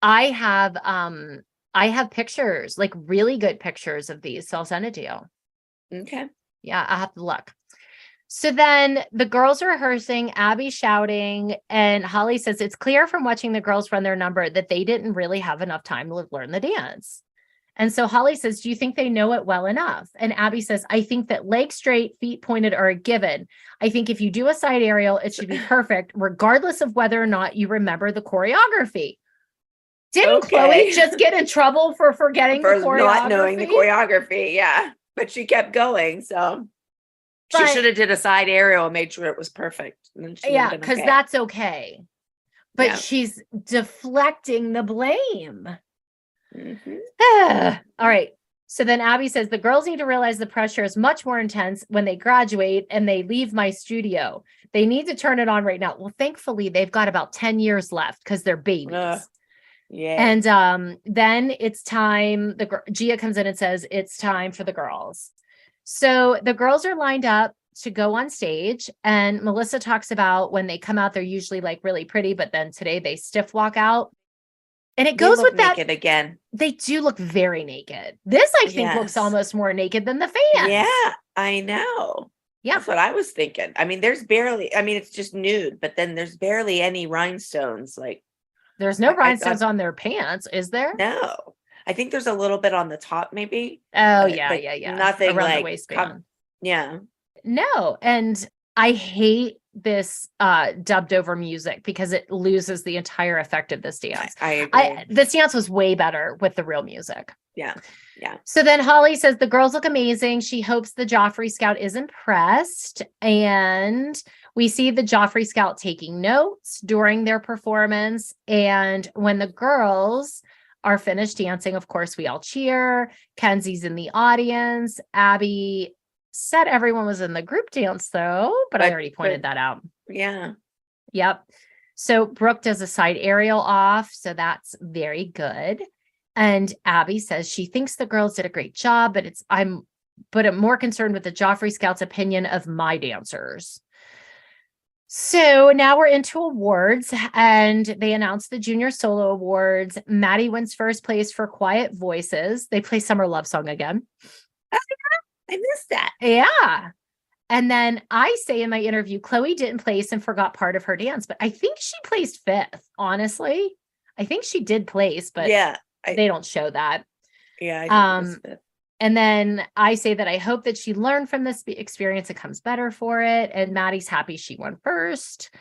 I have pictures, like really good pictures of these. So I'll send it to you. Okay. Yeah, I have to look. So then the girls are rehearsing, Abby shouting, and Holly says it's clear from watching the girls run their number that they didn't really have enough time to learn the dance. And so Holly says, do you think they know it well enough? And Abby says, I think that legs straight, feet pointed are a given. I think if you do a side aerial, it should be perfect, regardless of whether or not you remember the choreography. Didn't Chloe just get in trouble for forgetting the choreography? Not knowing the choreography, yeah. But she kept going, so... She should have did a side aerial and made sure it was perfect. Yeah, because that's okay. But she's deflecting the blame. Mm-hmm. All right. So then Abby says the girls need to realize the pressure is much more intense when they graduate and they leave my studio. They need to turn it on right now. Well, thankfully, they've got about 10 years left because they're babies. And then it's time. Gia comes in and says it's time for the girls. So the girls are lined up to go on stage, and Melissa talks about when they come out, they're usually like really pretty, but then today they stiff walk out. And it goes with that naked again. They do look very naked. This, I think, looks almost more naked than the fans. Yeah, I know. Yeah. That's what I was thinking. I mean, it's just nude, but then there's barely any rhinestones. Like there's no rhinestones on their pants, is there? No. I think there's a little bit on the top, maybe. Oh, yeah. Nothing around like the waistband. Yeah. No. And I hate this dubbed over music because it loses the entire effect of this dance. I agree. This dance was way better with the real music. Yeah. Yeah. So then Holly says the girls look amazing. She hopes the Joffrey Scout is impressed. And we see the Joffrey Scout taking notes during their performance. And when the girls are finished dancing, of course, we all cheer. Kenzie's in the audience. Abby said everyone was in the group dance, though, but I already pointed that out. Yeah. Yep. So Brooke does a side aerial off. So that's very good. And Abby says she thinks the girls did a great job, but I'm more concerned with the Joffrey Scouts' opinion of my dancers. So now we're into awards, and they announced the Junior Solo Awards. Maddie wins first place for Quiet Voices. They play Summer Love Song again. I missed that. Yeah. And then I say in my interview, Chloe didn't place and forgot part of her dance, but I think she placed fifth, honestly. I think she did place, but yeah. They don't show that. Yeah. I think it was and then I say that I hope that she learned from this experience and comes better for it. And Maddie's happy she won first.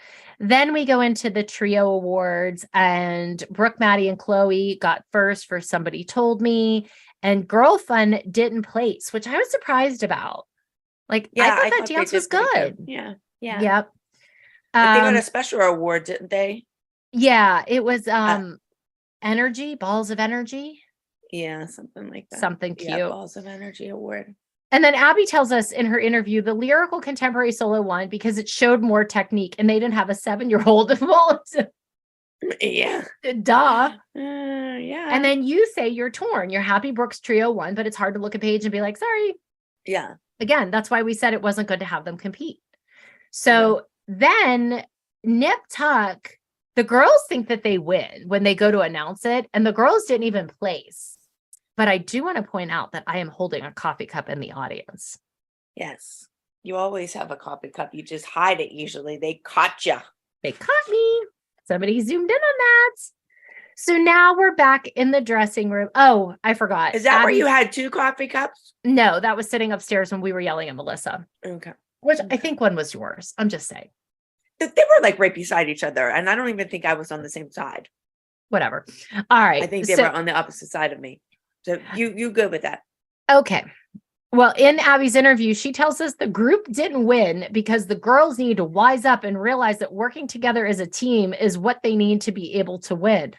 Then we go into the trio awards, and Brooke, Maddie, and Chloe got first for Somebody Told Me. And Girl Fun didn't place, which I was surprised about. Like, yeah, I thought that dance was good. Yeah. Yeah. Yep. But they got a special award, didn't they? Yeah, it was Energy, Balls of Energy. Yeah, something like that. Something cute. Yeah, Balls of Energy award. And then Abby tells us in her interview, the lyrical contemporary solo won because it showed more technique and they didn't have a 7-year-old involved. Yeah. Duh. Yeah. And then you say you're torn. You're happy Brooks trio won, but it's hard to look at Paige and be like, sorry. Yeah. Again, that's why we said it wasn't good to have them compete. So then Nip Tuck, the girls think that they win when they go to announce it, and the girls didn't even place. But I do want to point out that I am holding a coffee cup in the audience. Yes. You always have a coffee cup. You just hide it usually. They caught you. They caught me. Somebody zoomed in on that. So now we're back in the dressing room. Oh, I forgot. Is that where you had 2 coffee cups? No, that was sitting upstairs when we were yelling at Melissa. Okay. Which I think one was yours. I'm just saying. They were like right beside each other. And I don't even think I was on the same side. Whatever. All right. I think they were on the opposite side of me. So you good with that. Okay. Well, in Abby's interview, she tells us the group didn't win because the girls need to wise up and realize that working together as a team is what they need to be able to win,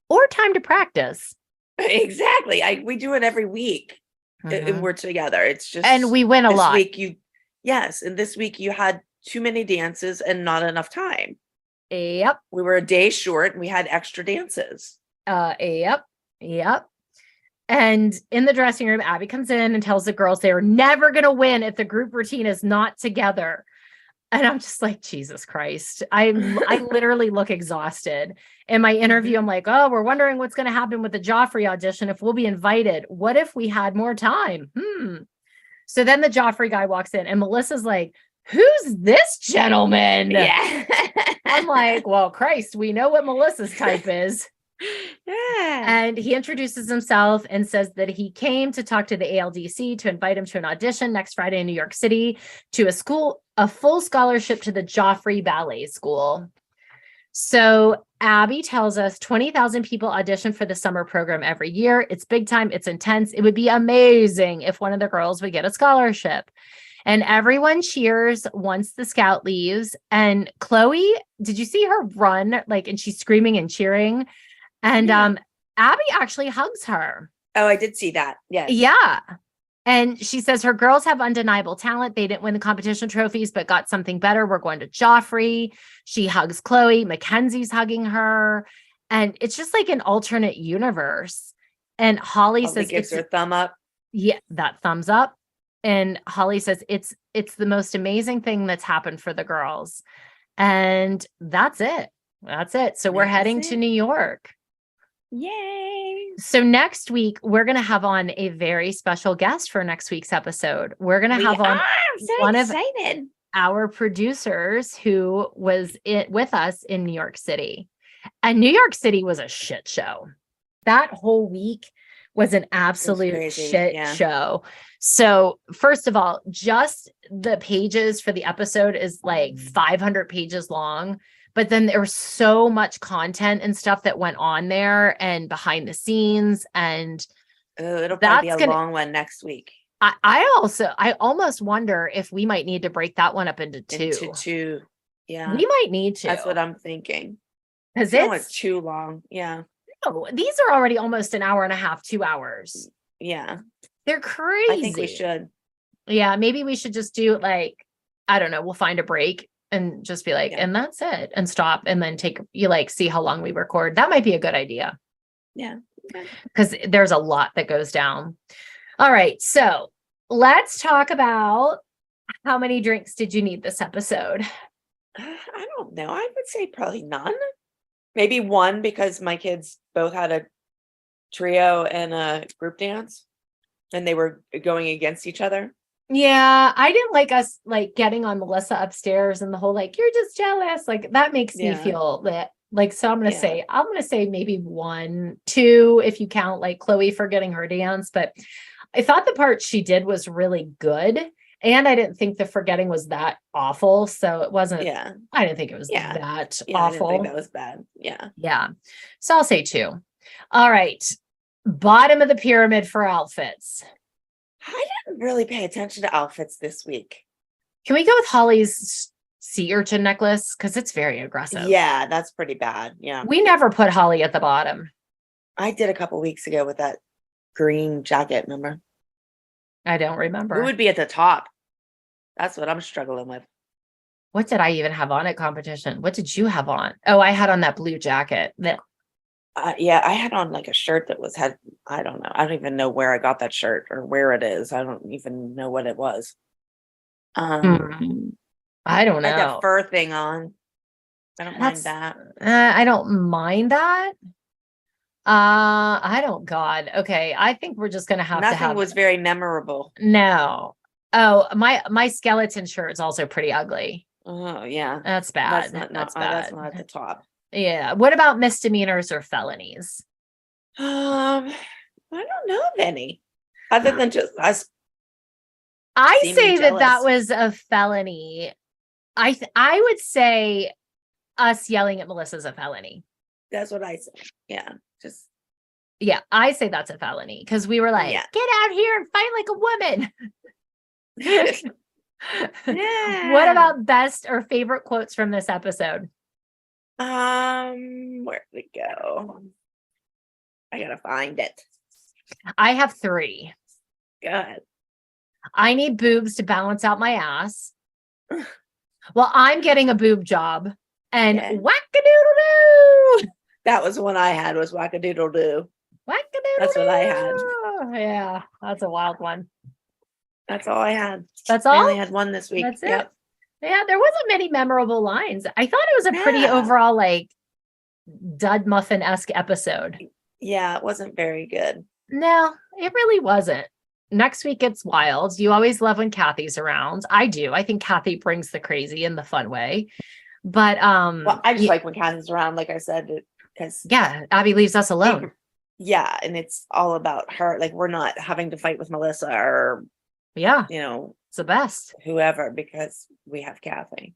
or time to practice. Exactly. We do it every week. And we're together. It's just, and we win a lot. Yes. And this week you had too many dances and not enough time. Yep. We were a day short and we had extra dances. Yep. And in the dressing room, Abby comes in and tells the girls they're never going to win if the group routine is not together. And I'm just like, Jesus Christ. I literally look exhausted. In my interview, I'm like, oh, we're wondering what's going to happen with the Joffrey audition, if we'll be invited. What if we had more time? So then the Joffrey guy walks in and Melissa's like, who's this gentleman? Yeah. I'm like, well, Christ, we know what Melissa's type is. Yeah. And he introduces himself and says that he came to talk to the ALDC to invite him to an audition next Friday in New York City to a full scholarship to the Joffrey Ballet School. So Abby tells us 20,000 people audition for the summer program every year. It's big time. It's intense. It would be amazing if one of the girls would get a scholarship. And everyone cheers once the scout leaves. And Chloe, did you see her run? And she's screaming and cheering. And Abby actually hugs her. Oh, I did see that. Yes. Yeah. And she says her girls have undeniable talent. They didn't win the competition trophies, but got something better. We're going to Joffrey. She hugs Chloe. Mackenzie's hugging her. And it's just like an alternate universe. And Holly says gives her a thumb up. Yeah, that thumbs up. And Holly says it's the most amazing thing that's happened for the girls. And that's it. So we're heading to New York. Yay. So next week, we're going to have on a very special guest for next week's episode. We're going to have on one of our producers who was with us in New York City. And New York City was a shit show. That whole week was an absolute crazy, shit yeah. show. So first of all, just the pages for the episode is like 500 pages long, but then there was so much content and stuff that went on there and behind the scenes. And it'll probably be a gonna, long one next week. I almost wonder if we might need to break that one up into two. Into two. Yeah. We might need to. That's what I'm thinking. Because it's too long. Yeah. No, these are already almost an hour and a half, 2 hours. Yeah. They're crazy. I think we should. Yeah, maybe we should just do like, I don't know, we'll find a break and just be like, and that's it, and stop, and then see how long we record. That might be a good idea. Yeah. Because there's a lot that goes down. All right, so let's talk about how many drinks did you need this episode? I don't know. I would say probably none. Maybe one, because my kids both had a trio and a group dance and they were going against each other. Yeah, I didn't like us like getting on Melissa upstairs and the whole like, you're just jealous. Like that makes me feel that like, so I'm going to say maybe 1, 2, if you count like Chloe for getting her dance. But I thought the part she did was really good. And I didn't think the forgetting was that awful. So it wasn't, I didn't think it was that awful. I didn't think that was bad. Yeah. Yeah. So I'll say 2. All right. Bottom of the pyramid for outfits. I didn't really pay attention to outfits this week. Can we go with Holly's sea urchin necklace? Because it's very aggressive. Yeah, that's pretty bad. Yeah. We never put Holly at the bottom. I did a couple weeks ago with that green jacket, remember? I don't remember. Who would be at the top? That's what I'm struggling with. What did I even have on at competition? What did you have on? Oh, I had on that blue jacket. Yeah, I had on like a shirt that I don't know. I don't even know where I got that shirt or where it is. I don't even know what it was. I don't know. I had that fur thing on. I don't mind that. I don't mind that. I don't. God. Okay. I think we're just gonna have Nothing was very memorable. No. Oh, my skeleton shirt is also pretty ugly. Oh yeah. That's bad. That's bad. That's not at the top. Yeah. What about misdemeanors or felonies? I don't know of any. Other than just us. I say that was a felony. I would say us yelling at Melissa's a felony. That's what I say. Yeah. Yeah, I say that's a felony because we were like, get out here and fight like a woman. What about best or favorite quotes from this episode? Where did it go? I gotta find it. I have 3. Good. I need boobs to balance out my ass. Well, I'm getting a boob job. And whack-a-doodle-doo. That was one I had, was whack-a-doodle-doo. Whack-a-doodle-doo. That's what I had. Yeah, that's a wild one. That's all I had. That's all? I only had one this week. That's it. Yeah, there wasn't many memorable lines. I thought it was a pretty overall like dud muffin-esque episode. Yeah, it wasn't very good. No, it really wasn't. Next week it's wild. You always love when Kathy's around. I do. I think Kathy brings the crazy in the fun way. But well, I just like when Kathy's around, like I said, because Abby leaves us alone. Yeah, and it's all about her. Like we're not having to fight with Melissa or it's the best. Whoever, because we have Kathy.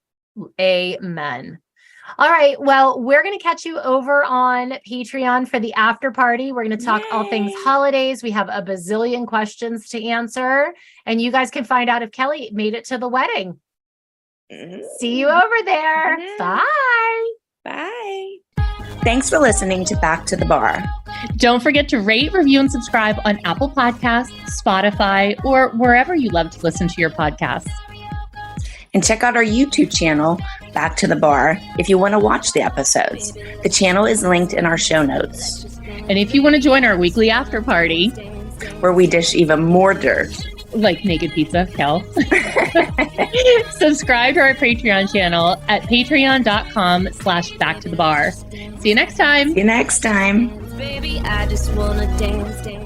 Amen. All right. Well, we're going to catch you over on Patreon for the after party. We're going to talk all things holidays. We have a bazillion questions to answer, and you guys can find out if Kelly made it to the wedding. See you over there. Bye. Bye. Thanks for listening to Back to the Bar. Don't forget to rate, review, and subscribe on Apple Podcasts, Spotify, or wherever you love to listen to your podcasts. And check out our YouTube channel, Back to the Bar, if you want to watch the episodes. The channel is linked in our show notes. And if you want to join our weekly after party, where we dish even more dirt, like naked pizza, Kel, subscribe to our Patreon channel at patreon.com/backtothebar. See you next time. See you next time. Baby, I just wanna dance.